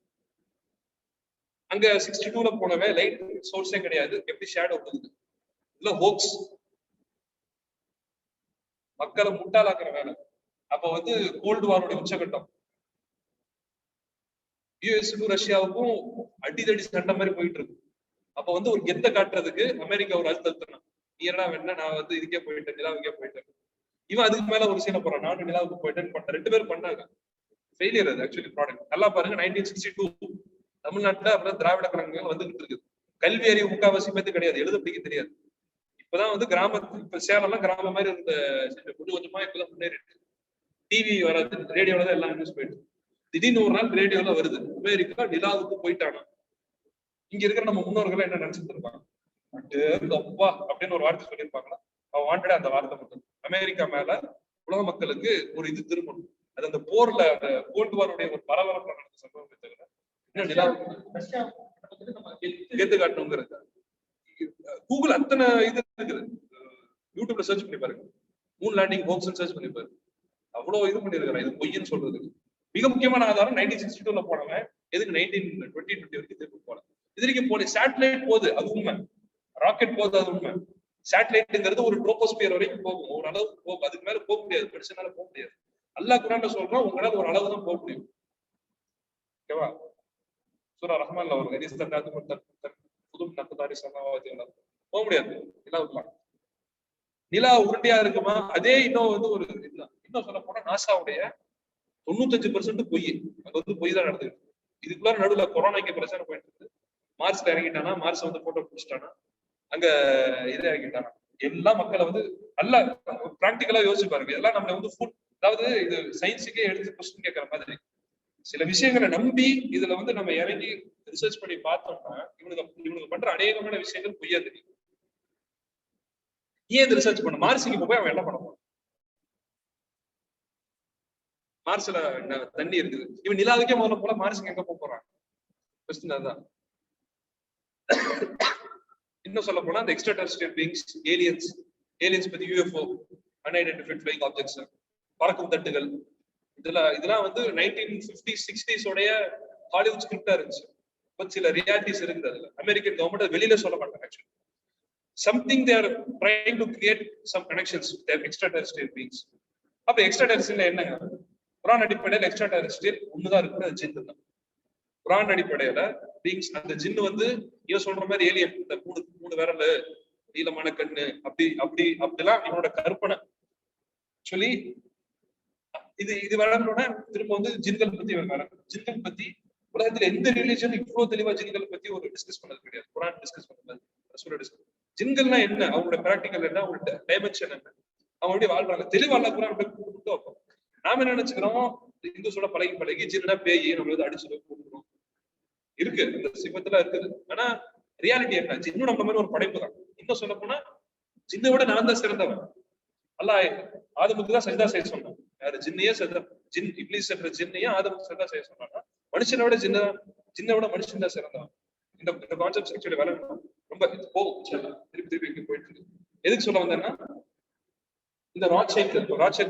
அங்க 62ல போனவன் லைட் சோர்ஸே கிடையாது. எப்படி ஷேடோ போகுது? இல்ல ஹோக்ஸ், மக்களை முட்டாளாக்குற வேலை. அப்ப வந்து கோல்டு வாரோட உச்சகட்டம். யுஎஸ்க்கும் ரஷ்யாவுக்கும் அடிதடி சண்டை மாதிரி போயிட்டு இருக்கு. அப்ப வந்து ஒரு கெத்த காட்டுறதுக்கு அமெரிக்கா ஒரு அழுத்தம், நீ என்ன வேணா, நான் வந்து இதுக்கே போயிட்டேன், நிலாவுக்கே போயிட்டேன். இவன் அதுக்கு மேல ஒரு சீனை போறான், நானும் நிலாவுக்கு போயிட்டேன்னு பண்ண. 2 பேரும் பண்ணாங்க. ஃபெயிலியர் அது ஆக்சுவலி ப்ராடக்ட். நல்லா பாருங்க, 1962 தமிழ்நாட்டுல அப்புறம் திராவிட கழகங்கள் வந்துகிட்டு இருக்குது. கல்வி அறிவு முக்காவாசி பேருக்கு கிடையாது, எழுத படிக்க தெரியாது. இப்பதான் வந்து கிராமத்து, இப்ப சேலம்லாம் கிராமம் மாதிரி இருந்த கொஞ்சம் கொஞ்சமா இப்பதான் முன்னேறிட்டு. டிவி வராது, ரேடியோல தான் எல்லாம் நியூஸ் போயிட்டு. திடீர்னு ஒரு நாள் ரேடியோல வருது, அமெரிக்கா நிலாவுக்கு போயிட்டானா. இங்க இருக்கிற நம்ம முன்னோர்கள் என்ன நினைச்சிட்டு இருப்பாங்க? அப்பா அப்படின்னு ஒரு வார்த்தை சொல்லியிருப்பாங்களா? அவன் வாண்டடா அந்த வார்த்தை மட்டும். அமெரிக்கா மேல உலக மக்களுக்கு ஒரு இது திரும்பணும். அது அந்த போர்ல, அந்த கோல்டு வாருடைய ஒரு பரபரப்பு நடந்த சம்பவம் தவிர இன்னும் நிலாவுக்கு கேட்டு காட்டணுங்கிறது. கூகுள் அத்தனை இது இருக்குது, யூடியூப்ல சர்ச் பண்ணி பாருங்க. மூன் லேண்டிங் ஹோக்ஸ் சர்ச் பண்ணி பாருங்க. அவ்வளவு இது பண்ணிருக்கிறேன் இது பொய்ன்னு சொல்றதுக்கு. மிக முக்கியமான ஆதாரம் 1962ல போனவன் எதுக்கு 2020 வரைக்கும் திருப்பி போல. இது வரைக்கும் போல. சேட்டலைட் போகுது, அது உண்மை. ராக்கெட் போகுது, அது உண்மை. சேட்டலைட்ங்கிறது ஒரு ட்ரோபோஸ்பியர் வரைக்கும் போகும், ஒரு அளவுக்கு போகும். அதுக்கு மேல போக முடியாது, மனுஷனால போக முடியாது. அல்லாஹ் குர்ஆன்ல சொல்றான், உங்களால ஒரு அளவு தான் போக முடியும். ஓகேவா? சூரா ரஹ்மான்ல வரும், புதும் நக்கதாரி சமாவாதி போக முடியாது. நிலா உருண்டையா இருக்குமா? அதே இன்னும் வந்து ஒரு இதுதான். இன்னும் சொல்ல போனா நாசாவுடைய 95% பொய். அங்க வந்து பொய் தான் நடந்துருக்கு. இதுக்குள்ள நடுவுல கொரோனாக்கு பிரச்சனை போயிட்டு இருக்கு. மார்ஸ்ல இறங்கிட்டானா, மார்ஸ் வந்து போட்டோ பிடிச்சிட்டானா, அங்க இதை இறங்கிட்டானா, எல்லா மக்களை வந்து நல்லா பிராக்டிகலா யோசிச்சு பாருங்க. இதெல்லாம் நம்ம வந்து ஃபுட், அதாவது இது சயின்ஸுக்கே எடுத்து கொஸ்டின் கேட்கற மாதிரி. சில விஷயங்களை நம்பி இதுல வந்து நம்ம இறங்கி ரிசர்ச் பண்ணி பார்த்தோம்னா இவனுக்கு பண்ற அநேகமான விஷயங்கள் பொய்யா தெரியும். ஏன் இந்த ரிசர்ச் பண்ண? மார்ஸுக்கு போய் அவன் என்ன பண்ண போறான்? மார்ஸ்ல தண்ணி இருக்குது, இவன் நிலாவுக்கே முதல்ல போல, மார்ஸுக்கு எங்க போறான்? அதுதான். இன்னும் சொல்ல போனா அந்த எக்ஸ்ட்ரா டெரஸ்ட்ரியல் பீயிங்ஸ், ஏலியன்ஸ் பத்தி, யூஎஃப்ஓ, அன்ஐடென்டிஃபைட் ஃப்ளையிங் ஆப்ஜெக்ட்ஸ், பறக்கும் தட்டுகள், இதெல்லாம் வந்து 1950s 60s உடைய ஹாலிவுட் ஸ்கிரிப்டா இருந்துச்சு. பட் சில ரியாலிட்டிஸ் இருக்குது அதுல. அமெரிக்கன் கவர்மெண்ட் வெளியில சொல்ல மாட்டாங்க. Actually something they are trying to create some connections with their extraterrestrial beings. அப்ப எக்ஸ்ட்ரா டெரஸ்ட்ரியல் என்னங்க? குர்ஆன் அடிப்படையில் எக்ஸ்ட்ரா டெரஸ்ட்ரியல் ஒண்ணுதான் இருக்கு, அது ஜின்னு தான். குர்ஆன் அடிப்படையில பீயிங்ஸ், அந்த ஜின்னு வந்து இவன் சொல்ற மாதிரி ஏலியன், இந்த மூணு விரல், நீளமான கண்ணு, அப்படிலாம் இவனோட கற்பனை சொல்லி இது வளர்ந்தோட திரும்ப வந்து ஜின்கள் பத்தி வர, ஜின்கள் பத்தி உலகத்துல எந்த ரிலீஜன் இவ்வளவு தெளிவா ஜின்களை பத்தி ஒரு டிஸ்கஸ் பண்ணது கிடையாது. குரான் டிஸ்கஸ் பண்ணது, ரசூல் டிஸ்கஸ். ஜின்கள்னா என்ன, அவங்களோட பிராக்டிகல் என்ன, அவங்களோட டைமென்ஷன் என்ன, அவங்க எப்படி வாழ்றாங்க தெளிவா அல்ல குரான் கொடுத்து வைப்போம். நாம என்ன நினைச்சுக்கிறோம், இந்துஸோட பழகி பழகி ஜின்னா பேய் நம்மள வந்து அடிச்சு போட்டுக்கிறோம். இருக்கு இந்த சிபத்துல இருக்குது. ஆனா ரியாலிட்டி என்ன, ஜின்னு நம்ம மாதிரி ஒரு படைப்பு தான். இன்னும் சொல்ல போனா ஜின்னை விட நான் தான் சிறந்தவன். அல்லாஹ் ஆதமுக்கு தான் சஜ்தா செய்ய சொன்னான். யாரு, ஜின்னையே சஜ்தா, ஜின் இப்லீஸ் என்ற ஜின்னையே ஆதமுக்கு சஜ்தா செய்ய சொன்னான்னா மனுஷனை விட ஜின்னை விட மனுஷன் தான் சிறந்தவன். இந்த கான்செப்ட் ஆக்சுவலி வளரணும். ரொம்ப போகும் திருப்பி திருப்பி போயிட்டு இருக்கு. எதுக்கு சொல்ல வந்தேன்னா, இந்த ராட்சைல்ட்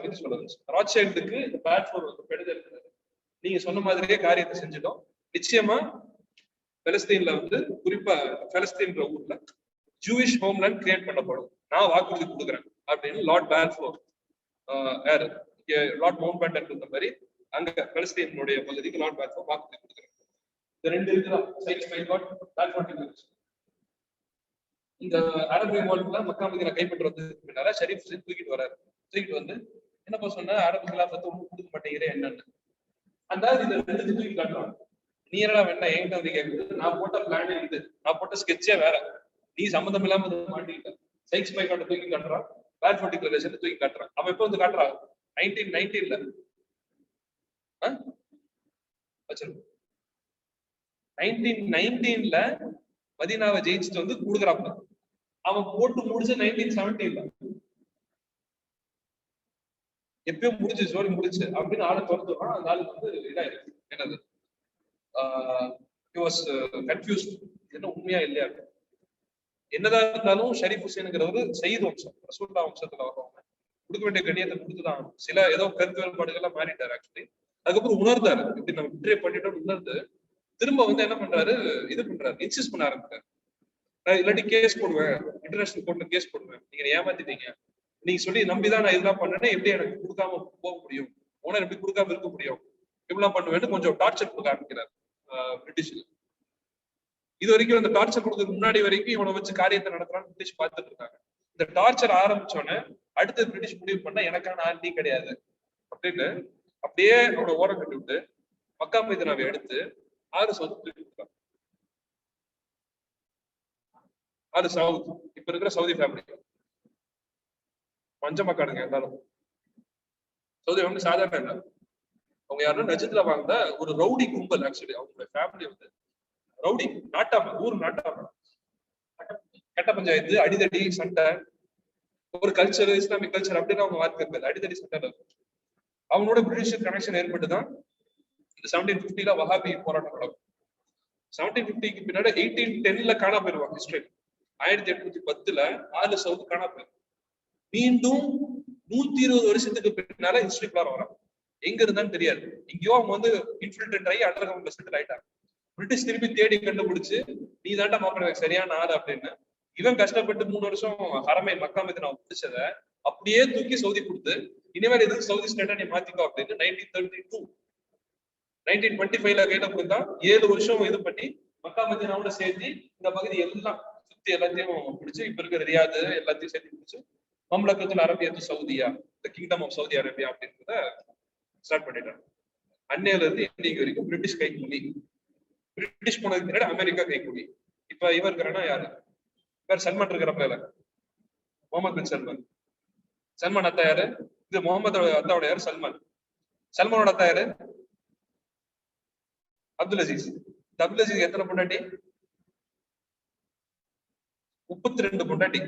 பத்தி சொல்ல வந்து, ராட்சைல்டுக்கு பிளாட்ஃபார்ம் வந்து பெடுதல் இருக்கிறது. நீங்க சொன்ன மாதிரியே காரியத்தை செஞ்சிட்டோம். நிச்சயமா பெலஸ்தீன்ல வந்து, குறிப்பா பெலஸ்தீன்ற ஊர்ல ஜூவிஷ் ஹோம்லேண்ட் கிரியேட் பண்ணப்படும், நான் வாக்குறுதி கொடுக்குறேன் அப்படின்னு லார்ட் பால்ஃபோர், லார்ட் மவுண்ட்பேட்டன் இருந்த மாதிரி அங்க பெலஸ்தீனுடைய பகுதிக்கு லார்ட் பால்ஃபோர் வாக்குறுதி கொடுக்குறேன். இந்த ரெண்டு இருக்குதான் சைட்ஸ் பை லார்ட் பால்ஃபோர். இந்த அரபு ரிவால்ட்ல மக்கா மதீனா கைப்பற்றுறது பின்னால ஷரீஃப் ஹுசைன் தூக்கிட்டு வராரு. தூக்கிட்டு வந்து என்னப்பா சொன்னா, அரபு கிலாஃபத்தை ஒன்றும் கொடுக்க மாட்டேங்கிறேன் என்னன்னு. அந்த இந்த ரெண்டு தூக்கி காட்டுறான். நீ என்னடா வேணா என்கிட்ட வந்து கேட்குறது, நான் போட்ட பிளானே இது, நான் போட்ட ஸ்கெட்சே வேற, நீ சம்மந்தம் இல்லாம மாட்டிக்கிட்ட. சைக்ஸ் பை காட்ட தூக்கி காட்டுறான், பால்ஃபோர் டிக்ளரேஷன் தூக்கி காட்டுறான். அவன் எப்ப வந்து காட்டுறான், 1919ல 1919ல மதீனாவை ஜெயிச்சுட்டு வந்து கொடுக்குறாங்க. அவன் போட்டு முடிச்சு 1970ல எப்பயும் முடிச்சு ஸ்டோரி முடிச்சு அப்படின்னு ஆளை துரத்துறான். அந்த ஆளுக்கு வந்து இதாயிருக்கு, என்னது கன்ஃபியூஸ்ட், என்ன உண்மையா இல்லையா. என்னதான் இருந்தாலும் ஷரீஃப் ஹுசைனுங்கிறவரு சயீத் வம்சம், ரசூலுல்லாஹ் வம்சத்துல வரவங்க, கொடுக்க வேண்டிய கண்ணியத்தை கொடுத்துதான். சில ஏதோ கருத்து வேறுபாடுகள்லாம் மாறிட்டாரு ஆக்சுவலி. அதுக்கப்புறம் உணர்ந்தாரு, இப்படி நம்ம விட்ரே பண்ணிட்டோம் உணர்ந்து திரும்ப வந்து என்ன பண்றாரு, இது பண்றாரு, இன்சிஸ்ட் பண்ண ஆரம்பிச்சாரு. நான் இல்லாட்டி கேஸ் போடுவேன், இன்டர்நேஷனல் கோர்ட்ல கேஸ் போடுவேன், நீங்க ஏமாத்திட்டீங்க, நீங்க சொல்லி நம்பிதான் நான் இதெல்லாம் பண்ணேன், எப்படி எனக்கு கொடுக்காம போக முடியும், ஓனர் எப்படி கொடுக்காம இருக்க முடியும், இப்படிலாம் பண்ணுவேன்னு கொஞ்சம் டார்ச்சர் கொடுக்க ஆரம்பிக்கிறார் பிரிட்டிஷ்ல. இது வரைக்கும் அந்த டார்ச்சர் கொடுக்கறதுக்கு முன்னாடி வரைக்கும் இவனை வச்சு காரியத்தை நடத்துறான்னு பிரிட்டிஷ் பார்த்துட்டு இருக்காங்க. இந்த டார்ச்சர் ஆரம்பிச்சோன்னே அடுத்த பிரிட்டிஷ் முடிவு பண்ண எனக்கான ஆண்டி கிடையாது அப்படின்னு அப்படியே அவனோட ஓரம் கட்டி விட்டு மக்கா மதீனாவை எடுத்து 6 சவுத், 6 சவுத், இப்ப இருக்கிற சவுதி ஃபேமிலி பஞ்சமக்காடுங்க எல்லாரும். சவுதி ஃபேமிலி சாதாரண இல்லை, அவங்க யாருன்னா நஜத்துல வாழ்ந்த ஒரு ரவுடி கும்பல். ஆக்சுவலி அவங்களோட ஃபேமிலி வந்து ரவுடி, நாட்டாம, ஊர் நாட்டாம, கட்ட பஞ்சாயத்து, அடிதடி சண்டை, ஒரு கல்ச்சர், இஸ்லாமிக் கல்ச்சர் அப்படின்னு அவங்க வார்த்தை இருக்காது, அடிதடி சண்டை. அவங்களோட பிரிட்டிஷ் கனெக்ஷன் ஏற்பட்டுதான் இந்த 1750ல வஹாபி போராட்டம் நடக்கும். 1750க்கு பின்னாடி 1810ல காணா போயிருவாங்க ஹிஸ்டரி. 1810ல 6 சவுத் காணா போயிரும். மீண்டும் 120 வருஷத்துக்கு பின்னால ஹிஸ்டரிக்குள்ளார வராங்க. எங்க இருந்தான்னு தெரியாது, எங்கேயோ அவங்க வந்து இன்ஃபில்ட்ரேட் ஆகி அண்டர் கிரவுண்ட்ல செட்டில் ஆயிட்டாங்க. பிரிட்டிஷ் திருப்பி தேடி கண்டுபிடிச்சு நீ தாண்டா மாப்பிள்ள சரியான ஆறு அப்படின்னு இவன் கஷ்டப்பட்டு 3 வருஷம் ஹரமை மக்கா மதீனா பிடிச்சத அப்படியே தூக்கி சவுதி கொடுத்து, இனிமேல் எதுக்கு சவுதி ஸ்டேட்டா நீ மாத்திக்கோ அப்படின்னு 1925ல கையில கொடுத்தா 7 வருஷம் இது பண்ணி மக்கா மதீனாவோட சேர்த்து இந்த பகுதி எல்லாம் சுத்தி எல்லாத்தையும் பிடிச்சு, இப்ப இருக்கிற ரியாது எல்லாத்தையும் சேர்த்து பிடிச்சு மம்லக்கத்துல் அரபியத்து சவுதியா, the kingdom of Saudi Arabia அப்படின்றத ஸ்டார்ட் பண்ணிட்டாங்க. அன்னையில இருந்து இன்னைக்கு வரைக்கும் பிரிட்டிஷ் கைக்கூலி. பிரிட்டிஷ் போனதுக்கு பின்னாடி அமெரிக்கா கைக்கூலி. இப்ப இவர் இருக்கிறனா யாரு, இவர் சல்மான் இருக்கிறப்ப முகமது பின் சல்மான். சல்மான் அத்தா யாரு, இது முகமது அத்தாவோட யாரு சல்மான். சல்மானோட அத்தா யாரு அப்துல் அசீஸ். அப்துல் அசீஸ் எத்தனை பொண்டாட்டி, 32 பொண்டாட்டி,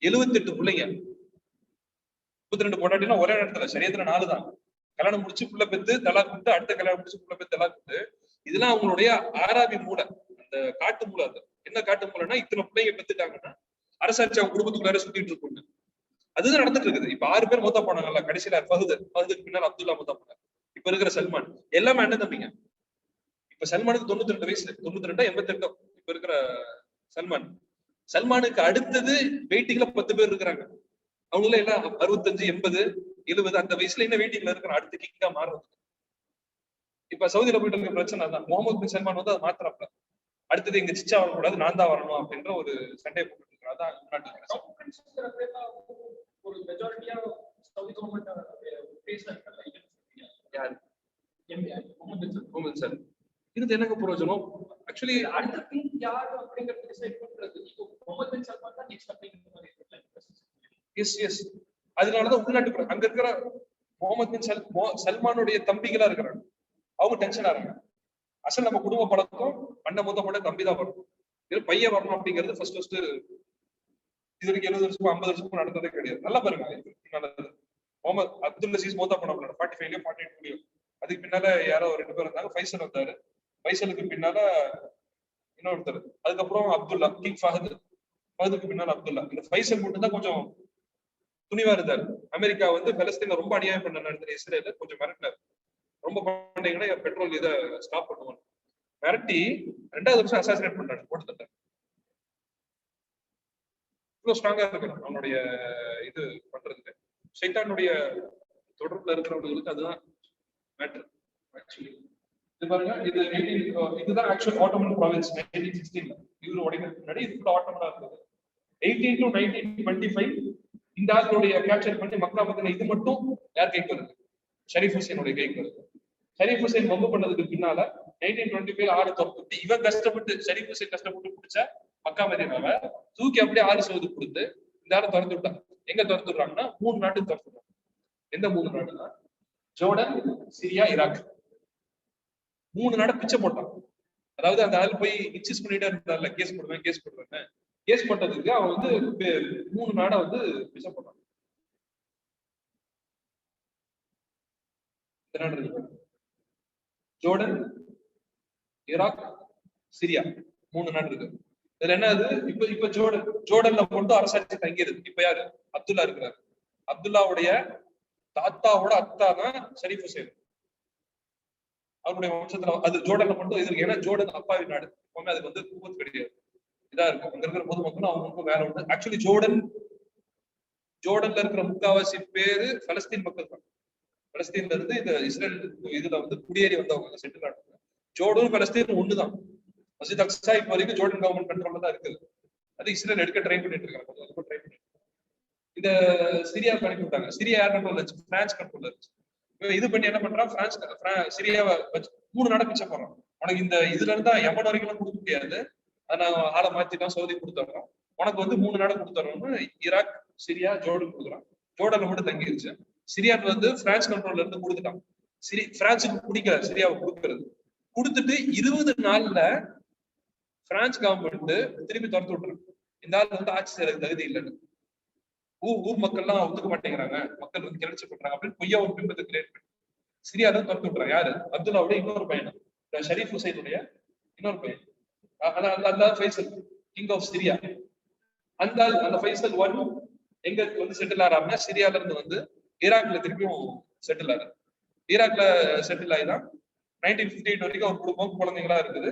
78 பிள்ளைங்க. 32 பொண்டாட்டினா ஒரே இடத்துல சரியத்துல 4 தான். கல்யாணம் முடிச்சு புள்ள பெத்து தலா கொடுத்து, அடுத்த கல்யாணம் முடிச்சு புள்ள பெத்து தலா கொடுத்து, இதெல்லாம் அவங்களுடைய ஆராபி மூளை, அந்த காட்டு மூளை. அது என்ன காட்டு மூளைன்னா, இத்தனை பிள்ளைங்க பெத்துட்டாங்கன்னா அரசாட்சி அவங்க குடும்பத்துக்குள்ளார சுத்திட்டு இருக்குங்க. அதுதான் நடந்துட்டு இருக்குது. இப்ப 6 பேர் மொத்தம் போனாங்கல்ல, கடைசியில ஃபஹதுக்கு பின்னால் அப்துல்லா மொத்தம் போனாங்க. இப்ப இருக்கிற சல்மான் எல்லாமே அண்ணன் தம்பிங்க. இப்ப சல்மானுக்கு 92 வயசு, 92 88. இப்ப இருக்கிற சல்மானுக்கு அடுத்தது வெயிட்டிங்ல 10 பேர் இருக்கிறாங்க. அவங்கள எல்லாம் 65 80 70 அந்த வயசுல என்ன வெயிட்டிங்ல இருக்கிற அடுத்த கிங்கா மாறுறது. இப்ப சவுதியில போயிட்டு இருக்க பிரச்சனை தான். முகமது பின் சல்மான் வந்து அதை மாத்திரப்ப அடுத்தது எங்க சிச்சா வரக்கூடாது, நான் தான் வரணும் அப்படின்ற ஒரு சண்டையை போட்டு இருக்கிறார். அதான் ஒரு மெஜாரிட்டியா சவுதி கவர்மெண்ட் யாரு முகமது பின் சல்மான். இது என்னங்க பிரயோஜனம்? ஆக்சுவலி அடுத்த திங் யாரு அப்படிங்கறது டிசைட் பண்றது இப்போ முகமது பின் சல்மான் தான் நெக்ஸ்ட் அப்படிங்கிற மாதிரி எஸ் அதனாலதான் உள்நாட்டு அங்க இருக்கிற முகமது பின் சல்மானுடைய தம்பிகளா இருக்கிறாங்க, அவங்க டென்ஷன் ஆறாங்க. அசல் நம்ம குடும்ப பழக்கம் அண்ணன் மூத்த கூட தம்பி தான் வரணும், இது பையன் வரணும் அப்படிங்கிறது ஃபர்ஸ்ட் இது வரைக்கும் 70 வருஷமா 50 வருஷமா நடந்ததே கிடையாது. நல்லா பாருங்க, நல்லது. முகமது அப்துல் அசீஸ் மோத்தா பண்ண 45லயும் 48லயும். அதுக்கு பின்னால யாரோ 2 பேர் இருந்தாங்க. ஃபைசல் வந்தாரு, ஃபைசலுக்கு பின்னால இன்னொருத்தர், அதுக்கப்புறம் அப்துல்லா, கிங் ஃபஹதுக்கு பின்னால அப்துல்லா. இந்த ஃபைசல் மட்டும் தான் கொஞ்சம் துணிவா இருந்தாரு. அமெரிக்கா வந்து பலஸ்தீன ரொம்ப அநியாயம் பண்ண நடந்த இஸ்ரேல கொஞ்சம் மிரட்டினார், ரொம்ப பண்ணீங்கன்னா பெட்ரோல் இதை ஸ்டாப் பண்ணுவாங்க மிரட்டி 2வது வருஷம் அசாசினேட் பண்ணாரு, போட்டு தட்டார். இவ்வளவு ஸ்ட்ராங்கா இருக்கிறான் அவனுடைய இது பண்றதுக்கு. சைத்தானுடைய தொடர்புல இருக்கிறவங்களுக்கு அதுதான் மேட்டர் ஆக்சுவலி. இது பாருங்க, இதுதான் ஆக்சுவல் ஆட்டோமன் ப்ராவின்ஸ் 1916ல இவரு உடைக்கிறதுக்கு முன்னாடி இது ஆட்டோமனா இருந்தது. 18 to 1925 இந்த ஆளுடைய கேப்சர் பண்ணி மக்கா மதீனா இது மட்டும் யார் கைக்கு வருது? ஷரீஃப் ஹுசைனுடைய கைக்கு வருது. ஷரீஃப் ஹுசைன் வம்பு பண்ணதுக்கு பின்னால 1925 6 துரத்துட்டு இவன் கஷ்டப்பட்டு ஷரீஃப் ஹுசைன் கஷ்டப்பட்டு பிடிச்ச மக்கா மதீனாவை தூக்கி அப்படியே 6 சவுது கொடுத்து இந்த ஆளை திறந்து விட்டாங்க. எங்க திறந்து விடுறாங்கன்னா 3 நாட்டுக்கு திறந்து விடுறாங்க. எந்த 3 நாடுனா ஜோர்டன், சிரியா, ஈராக். 3 நாடை பிச்சை போட்டான். அதாவது அந்த ஆள் போய் இன்சிஸ்ட் பண்ணிட்டே இருந்தார்ல, கேஸ் போடுவேன் கேஸ் போட்டதுக்கு அவன் வந்து 3 நாடை வந்து பிச்சை போட்டான். ஜோர்டன், ஈராக், சிரியா 3 நாடு இருக்கு. இதுல என்ன அது இப்ப ஜோர்டன்ல மட்டும் அரசாட்சி தங்கிருது. இப்ப யாரு? அப்துல்லா இருக்கிறாரு. அப்துல்லாவுடைய தாத்தாவோட அத்தா தான் ஷரீஃப் ஹுசைன். அவருடைய வம்சத்துல அது ஜோர்டன்ல மட்டும் இது இருக்கு. ஏன்னா ஜோர்டன் அப்பாவி நாடு, எப்பவுமே அதுக்கு வந்து கூவத்து கிடையாது, இதா இருக்கும். அங்க இருக்கிற பொதுமக்களும் அவங்களுக்கும் வேற ஒன்று. ஆக்சுவலி ஜோர்டன்ல இருக்கிற முக்காவாசி பேரு பலஸ்தீன் மக்கள் தான். பலஸ்தீன்ல இருந்து இந்த இஸ்ரேல் இதுல வந்து குடியேறி வந்தவங்க செட்டில் ஆனாங்க. ஜோர்டன் பலஸ்தீன் ஒண்ணுதான். மஸ்ஜித் அக்ஸா இப்ப வரைக்கும் ஜோர்டன் கவர்மெண்ட் கண்ட்ரோல்ல தான் இருக்குது. அது இஸ்ரேல் எடுக்க ட்ரை பண்ணிட்டு இருக்காங்க. இந்த சிரியா அனுப்பி விட்டாங்க. சிரியா யார் கண்ட்ரோல் இருந்துச்சு? பிரான்ஸ் கண்ட்ரோல் இருந்துச்சு. இது பண்ணி என்ன பண்றான்? சிரியாவை 3 நாடை பிச்சை போடுறான். உனக்கு இந்த இதுல இருந்தா யமன் வரைக்கும் கொடுக்க முடியாது, அதை நான் ஆளை மாத்திட்டான், சவுதி கொடுத்துறோம். உனக்கு வந்து 3 நாடை கொடுத்துறோம்னு ஈராக், சிரியா, ஜோர்டன் கொடுக்குறான். ஜோர்டன்ல மட்டும் தங்கிருச்சு. சிரியான்னு வந்து பிரான்ஸ் கண்ட்ரோல்ல இருந்து கொடுத்துட்டான். பிரான்ஸுக்கு பிடிக்கல சிரியாவை கொடுக்கறது. கொடுத்துட்டு 20 நாள்ல பிரான்ஸ் கவர்மெண்ட் திருப்பி துரத்து விட்டுறாங்க. இந்த ஆள் வந்து ஆட்சி செய்யறதுக்கு தகுதி இல்லைன்னு. ஊர் மக்கள் எல்லாம் ஒத்துக்க மாட்டேங்கிறாங்க, மக்கள் வந்து கிளர்ச்சி பண்றாங்க அப்படின்னு பொய்யா ஒரு பிம்பத்தை கிரியேட் பண்ணி சிரியால துரத்து விட்டுறாங்க. யாரு? அப்துல்லாவுடைய இன்னொரு பையன், ஷரீஃப் ஹுசைனுடைய இன்னொரு பையன். அந்த ஃபைசல், கிங் ஆஃப் சிரியா. அந்த ஃபைசல் எங்க வந்து செட்டில் ஆறாம சிரியால இருந்து வந்து ஈராக்ல திருப்பியும் செட்டில் ஆகுது. ஈராக்ல செட்டில் ஆகிதான் 1958 வரைக்கும் ஒரு குடும்பம் குழந்தைங்களா இருக்குது.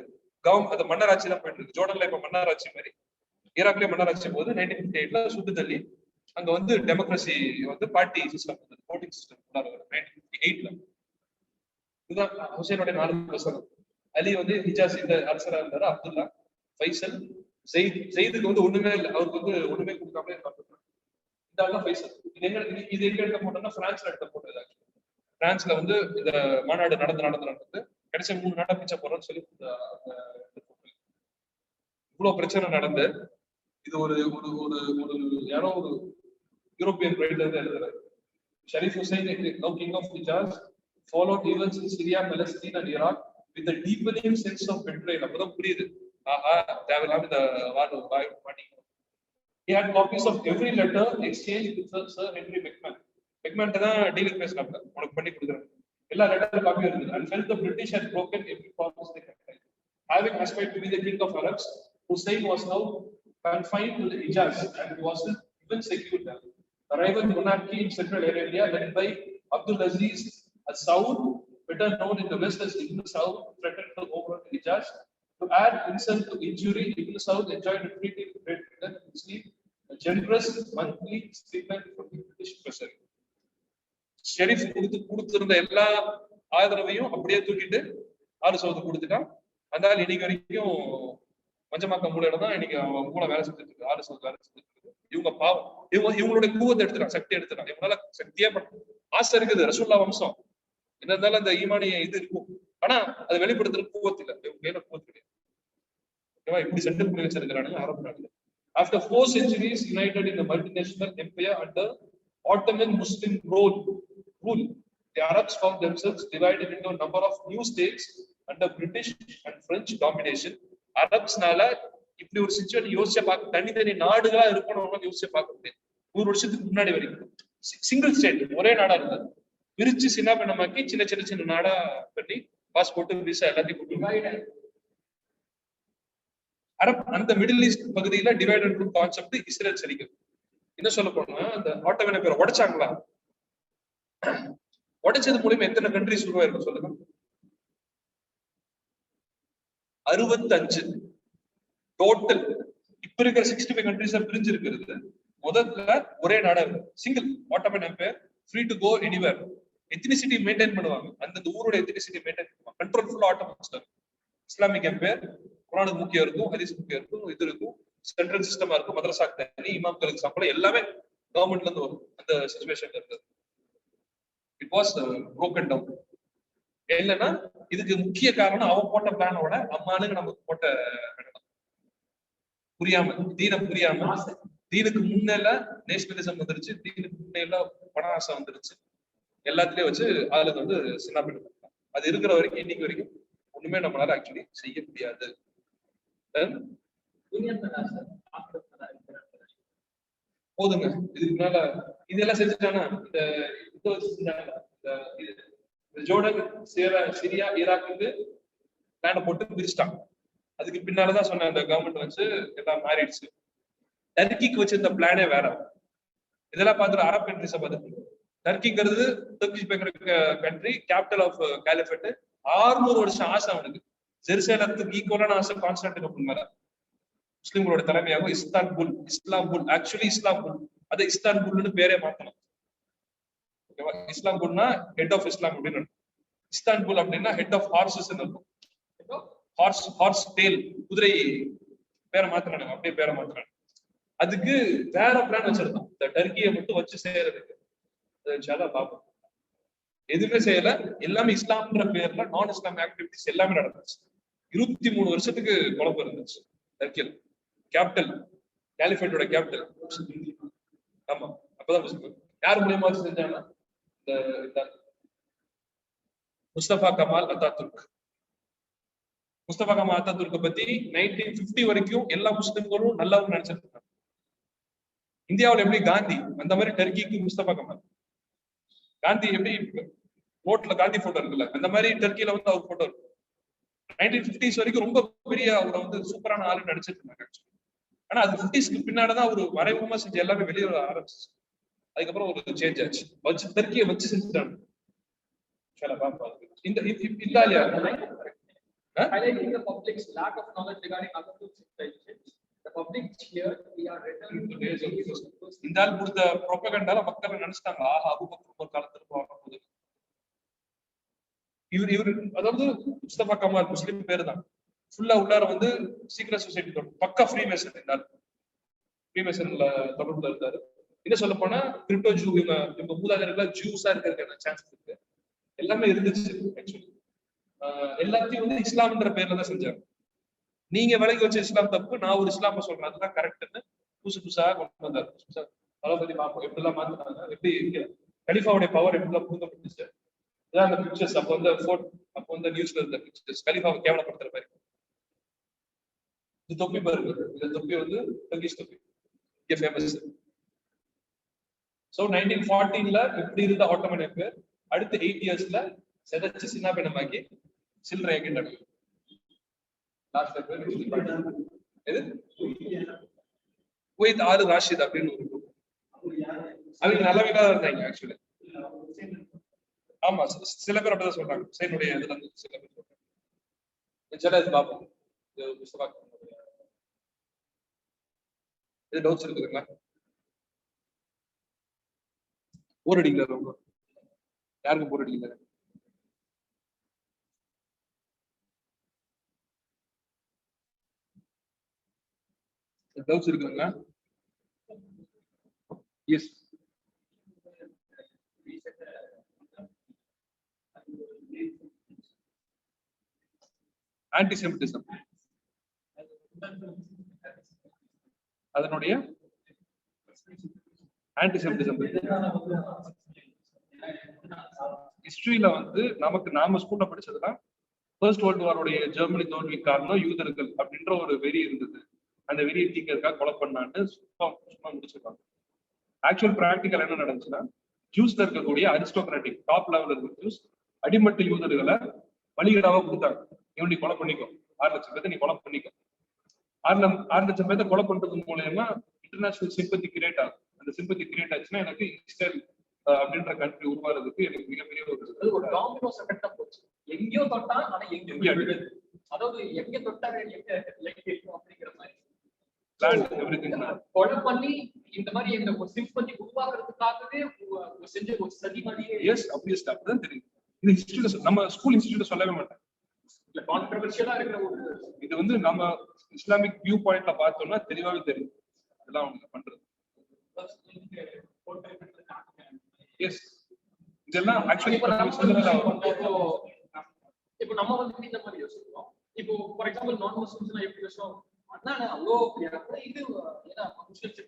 அது மன்னராட்சி தான் போயிட்டு இருக்கு. ஜோர்டன்ல இப்ப மன்னராட்சி மாதிரி, ஈராக்லயே மன்னராட்சி போது 1958ல சுட்டு தள்ளி அங்க வந்து டெமோக்ரஸி வந்து பார்ட்டி சிஸ்டம், voting சிஸ்டம் 1958ல. இதுதான் ஹுசைனுடைய 4 பசங்க. அலி வந்து ஹிஜாஸ் இந்த அரசரா இருந்தாரு. அப்துல்லா, ஃபைசல், ஜெயிதுக்கு வந்து ஒண்ணுமே இல்லை, அவருக்கு வந்து ஒண்ணுமே கொடுக்காம இந்த ஃபைசல். இது எங்க எடுத்த போட்டோம்னா பிரான்ஸ்ல எடுத்த போட்டது. பிரான்ஸ்ல வந்து இந்த மாநாடு நடந்து கடைசி 3 நாட்டை பிச்சை போறோம்னு சொல்லி இவ்வளவு பிரச்சனை நடந்து இது ஒரு யாரோ ஒரு யூரோப்பியன் ரைட்டர் எழுதுறாரு. Sharif Hussain, now king of Hijaz, followed events in Syria, Palestine and Iraq with a deepening sense of betrayal. அப்பதான் புரியுது, ஆஹா தேவையில்லாம இந்த வாய் பண்ணி. He had copies of every letter exchanged with Sir Henry Beckman. Beckman தான் டீலிங் பேசினாப்ல, உனக்கு பண்ணி கொடுக்குறேன். எல்லா லெட்டர் காப்பியும் இருக்குது. And felt the British had broken every promise they had made. Having aspired to be the king of Arabs, Hussein was now confined to the Hijaz and wasn't even secure there. A rival monarchy in Central Arabia led by Abdul Aziz al-Saud, better known in the West as Ibn Saud, threatened to overrun Hijaz. To add insult to injury, Ibn Saud enjoyed a treaty with Great Britain and received a generous monthly stipend from the British treasury. Sharif கொடுத்திருந்த எல்லா ஆதரவையும் அப்படியே தூக்கிட்டு 6 சவுது கொடுத்துட்டான். அந்த இன்னைக்கு வரைக்கும் மஞ்சமாக்க மூலையில தான் இன்னைக்கு மூளை வேலை செஞ்சுட்டு இருக்கு. 6 சவுது வேலை செஞ்சுட்டு இருக்கு. இவங்க பாவம், இவங்களுடைய கூவத்தை எடுத்துட்டான், சக்தி எடுத்துட்டான். இவங்களால சக்தியே ஆசை இருக்குது. ரசூல்லா வம்சம் என்ன இருந்தாலும் அந்த ஈமானிய இது இருக்கும். ஆனா அது வெளிப்படுத்துற கூவத்து இல்ல, கையில கூவத்து கிடையாது. ஓகேவா? இப்படி சென்டர் பண்ணி வச்சிருக்கிறானுங்க அரபு நாடுகள். After 4 centuries united in a multinational empire under Ottoman Muslim rule, the Arabs found themselves divided into a number of new states under British and French domination. அரப்ஸ்னால இப்படி ஒரு சிச்சுவேஷன் யோசிச்ச பார்க்க, தனித்தனி நாடுகளா இருக்கணும் யோசிச்சு பார்க்க முடியாது. 100 வருஷத்துக்கு முன்னாடி வரைக்கும் சிங்கிள் ஸ்டேட், ஒரே நாடா இருந்தது. பிரிச்சு சின்னாபின்னமாக்கி சின்ன சின்ன சின்ன நாடா பண்ணி பாஸ்போர்ட் விசா எல்லாத்தையும் கொடுத்து அரப் அந்த மிடில் ஈஸ்ட் பகுதியில divide and rule concept Israel சரிக்கும். என்ன சொல்ல போனா அந்த ஆட்டோமேன பேரை உடைச்சாங்களா, உடைச்சது மூலியமா எத்தனை கண்ட்ரிஸ் உருவாயிருக்கும் சொல்லுங்க? 65 டோட்டல். இப்ப இருக்கிற 65 கண்ட்ரிஸ் பிரிஞ்சு இருக்கிறது முதல்ல ஒரே நாடா இருக்கும், single Ottoman empire, free to go anywhere. Ethnicity maintain பண்ணுவாங்க, அந்த ஊரோட எத்னிசிட்டி மெயின்டைன் பண்ணுவாங்க, கண்ட்ரோல் ஃபுல்லா ஆட்டோமேன். இஸ்லாமிக் எம்பையர் குர்ஆனுக்கு முக்கியம் இருக்கும், ஹதீஸ் முக்கியம் இருக்கும், இது இருக்கும், சென்ட்ரல் சிஸ்டமா இருக்கும், மதரசா தனி, இமாம்களுக்கு சம்பளம் எல்லாமே கவர்மெண்ட்ல இருந்து வரும். அந்த சிச்சுவேஷன்ல இருந்தது. It was broken down. இல்லைன்னா இதுக்கு முக்கிய காரணம் அவன் போட்ட பிளானோட அம்மானுங்க நமக்கு போட்ட புரியாம, தீனுக்கு முன்னேல நேஷனலிசம் வந்துருச்சு, தீனுக்கு முன்னேல பணாசை வந்துருச்சு, எல்லாத்துலயும் வச்சு ஆளுங்க வந்து சின்ன பண்ணி அது இருக்கிற வரைக்கும் இன்னைக்கு வரைக்கும் ஒண்ணுமே நம்மளால ஆக்சுவலி செய்ய முடியாது. போதுங்க, இதுக்கு மேல இதெல்லாம் செஞ்சுட்டானா இந்த ஜோர்டன், சிரியா, ஈராக்கு பிளான போட்டு பிரிச்சுட்டான். அதுக்கு பின்னாலதான் சொன்ன அந்த கவர்மெண்ட் வச்சு எல்லாம் மாறிடுச்சு. டர்க்கிக்கு வச்சிருந்த பிளானே வேற. இதெல்லாம் பார்த்துட்டு அரப் கண்ட்ரிஸை பார்த்துட்டு, டர்க்கிங்கிறது டர்க்கிஷ் கண்ட்ரி, கேபிட்டல் ஆஃப் காலிஃபேட். 600 வருஷம் ஆசை அவனுக்கு. ஜெருசலேத்துக்கு ஈக்குவலான ஆசை கான்ஸ்டான்டினோபிள் மேல. முஸ்லிம்களோட தலைமையாக இஸ்தான்புல், இஸ்லாம்புல், ஆக்சுவலி இஸ்லாம்புல், அது இஸ்தான்புல்னு பேரே மாத்தணும். ஓகேவா? இஸ்லாம்புல்னா ஹெட் ஆஃப் இஸ்லாம் அப்படின்னு, இஸ்தான்புல் அப்படின்னா ஹெட் ஆஃப் ஹார்சஸ் இருக்கும். ஹார்ஸ் டேல், குதிரை பேரை மாத்தினாங்க, அப்படியே பேரை மாத்தினாங்க. அதுக்கு வேற பிளான் வச்சிருந்தோம், இந்த டர்க்கியை மட்டும் வச்சு செய்யறதுக்கு. பாப்போம், எதுவுமே செய்யல, எல்லாமே இஸ்லாம்ன்ற பேர்ல நான் இஸ்லாம் ஆக்டிவிட்டிஸ் எல்லாமே நடந்துச்சு. 23 வருஷத்துக்கு குழப்பம் இருந்துச்சு டர்க்கியில். Capital காலிஃபேட்டோட capital. ஆமா, அப்பதான் யார் மூலியமா செஞ்சாங்கன்னா இந்த முஸ்தபா கமால் அத்தாதுர்க். முஸ்தபா கமால் அத்தாதுர்க்கை பத்தி 1950 வரைக்கும் எல்லா முஸ்லிம்களும் நல்லவங்க நினைச்சிட்டு இருக்காங்க. இந்தியாவில் எப்படி காந்தி, அந்த மாதிரி டர்க்கிக்கு முஸ்தபா கமால். காந்தி எப்படி ரோட்ல காந்தி போட்டோ இருக்குல்ல, அந்த மாதிரி டர்க்கியில வந்து அவர் போட்டோ இருக்கு. 1950s வரைக்கும் ரொம்ப பெரிய அவரை வந்து சூப்பரான ஆளு நடிச்சிட்டு இருந்தாங்க. ஆனா அது 50ஸ்க்கு பின்னாடிதான் ஒரு மறைமுகமா செஞ்சு எல்லாமே வெளியே வர ஆரம்பிச்சு. அதுக்கப்புறம் ஒரு சேஞ்ச் ஆச்சு, வச்சு டர்க்கியை வச்சு செஞ்சுட்டாங்க. இந்த Italia highlighting the public's lack of knowledge regarding Atatürk's intentions, the public cheered, we are returning to the days of இந்த ஆள் கொடுத்த ப்ரொபகண்டால மக்கள் நினைச்சிட்டாங்க, ஆஹா அபூபக்கர் ஒரு காலத்துல வரப்போகுது. இவர் அதாவது முஸ்தபா கமால் முஸ்லிம் பேரு தான், ஃபுல்லா உள்ளார வந்து சீக்ரெட் சொசைட்டி பக்கா ஃப்ரீமேசன். இந்த ஆள் ஃப்ரீமேசன்ல தொடர்புல இருந்தாரு. என்ன சொல்ல போனா கிரிப்டோ ஜூ, இவங்க மூதாதையர்களா ஜூஸா இருக்கிறதுக்கான சான்சஸ் இருக்கு, எல்லாமே இருந்துச்சு. ஆக்சுவலி எல்லாத்தையும் வந்து இஸ்லாம்ன்ற பேர்ல தான் செஞ்சாங்க. நீங்க விலகி வச்ச இஸ்லாம் தப்பு, நான் ஒரு இஸ்லாம சொல்றேன் அதுதான் கரெக்ட்னு புதுசா கொண்டு வந்தாரு. அதை பத்தி பார்ப்போம், எப்படி எல்லாம் மாத்தினாங்க, எப்படி கலிஃபாவுடைய பவர் எப்படி எல்லாம் புரிஞ்சப்பட்டுச்சு. இதான் அந்த பிக்சர்ஸ். அப்போ வந்து நியூஸ்ல இருந்த பிக்சர்ஸ், கலிஃபாவை கேவலப்படுத்துற மாதிரி. இது தொப்பி பாருங்க, இந்த தொப்பி வந்து டர்க்கிஷ் தொப்பி, இங்க ஃபேமஸ். ஸோ 1914ல இப்படி இருந்த ஆட்டோமேன் எம்பையர் அடுத்த 8 இயர்ஸ்ல செதச்சு சின்ன பின்னமாக்கி சில்லறை ஆக்கிட்டாங்க. குவைத் ஆறு ராஷித் அப்படின்னு ஒரு, அவங்க நல்லவங்களா இருந்தாங்க ஆக்சுவலி. ஆமா, சில பேர் அப்படிதான் சொல்றாங்க. ஹுசைனுடைய இதுல இருந்து சில பேர் சொல்றாங்க. இது பாப்போம், இது டவுட்ஸ் இருக்குதுங்களா? போர் அடிக்கல ரொம்ப, யாருக்கும் போர் அடிக்கல? டவுட்ஸ் இருக்குங்களா? எஸ். ஆன்டிசெமிட்டிசம் அதனுடைய ஆன்டிசெமிட்டிசம் ஹிஸ்டரியில வந்து நாம ஸ்கூல்ல படிச்சதுன்னா ஃபர்ஸ்ட் வேர்ல்டு வாரோடைய ஜெர்மனி தோல்வி காரணம் யூதர்கள் அப்படின்ற ஒரு வெறி இருந்தது. அந்த வெறியை தீக்கிறதுக்காக கொலை பண்ணான்னு சும்மா முடிச்சிருக்காங்க. ஆக்சுவல் பிராக்டிக்கல் என்ன நடந்துச்சுன்னா, ஜூஸ்ல இருக்கக்கூடிய அரிஸ்டோகிராட்டிக் டாப் லெவல் இருக்க ஜூஸ் அடிமட்ட யூதர்களை வழிகடாவா கொடுத்தாங்க. இவன் கொலை பண்ணிக்கோ, 6 லட்சம் பேர்த்த நீ கொலை பண்ணிக்கோ. 6 லட்சம் பேர்த்த கொலை பண்றது மூலயமா இன்டர்நேஷனல் சிம்பத்தி கிரியேட் ஆகும். அந்த சிம்பத்தி கிரியேட் ஆச்சுன்னா எனக்கு இஸ்ரேல் அப்படின்ற கண்ட்ரி உருவாறதுக்கு எனக்கு மிகப்பெரிய ஒரு டாமினோஸ் எஃபெக்டா போச்சு. எங்கேயோ தொட்டா ஆனா எங்கேயோ விழுது. அதாவது எங்க தொட்டா எங்க லைக் இருக்கும் அப்படிங்கிற மாதிரி கொலை பண்ணி இந்த மாதிரி எங்க ஒரு சிம்பத்தி உருவாக்குறதுக்காகவே செஞ்ச ஒரு சதி மாதிரியே. எஸ் ஆப்வியஸ்லி அப்படிதான் தெரியும். இது ஹிஸ்டரியில நம்ம ஸ்கூல் இன்ஸ்டிடியூட்ல சொல்லவே மாட்டேன். இல்ல கான்ட்ரோவர்ஷியலா இருக்கிற ஒரு இது வந்து நம்ம இஸ்லாமிக் வியூ பாயிண்ட்ல பார்த்தோம்னா தெளிவாவே தெரியும் இதெல்லாம் அவங்க பண்றது. எஸ் இதெல்லாம் ஆக்சுவலி இப்போ நம்ம வந்து இந்த மாதிரி யோசிக்கிறோம். இப்போ ஃபார் எக்ஸாம்பிள் நான் முஸ்லிம்ஸ் எல்லாம் எப்படி யோசிச்சோம், அண்ணா அவ்வளோ இது ஏன்னா முஸ்லிம்ஸ்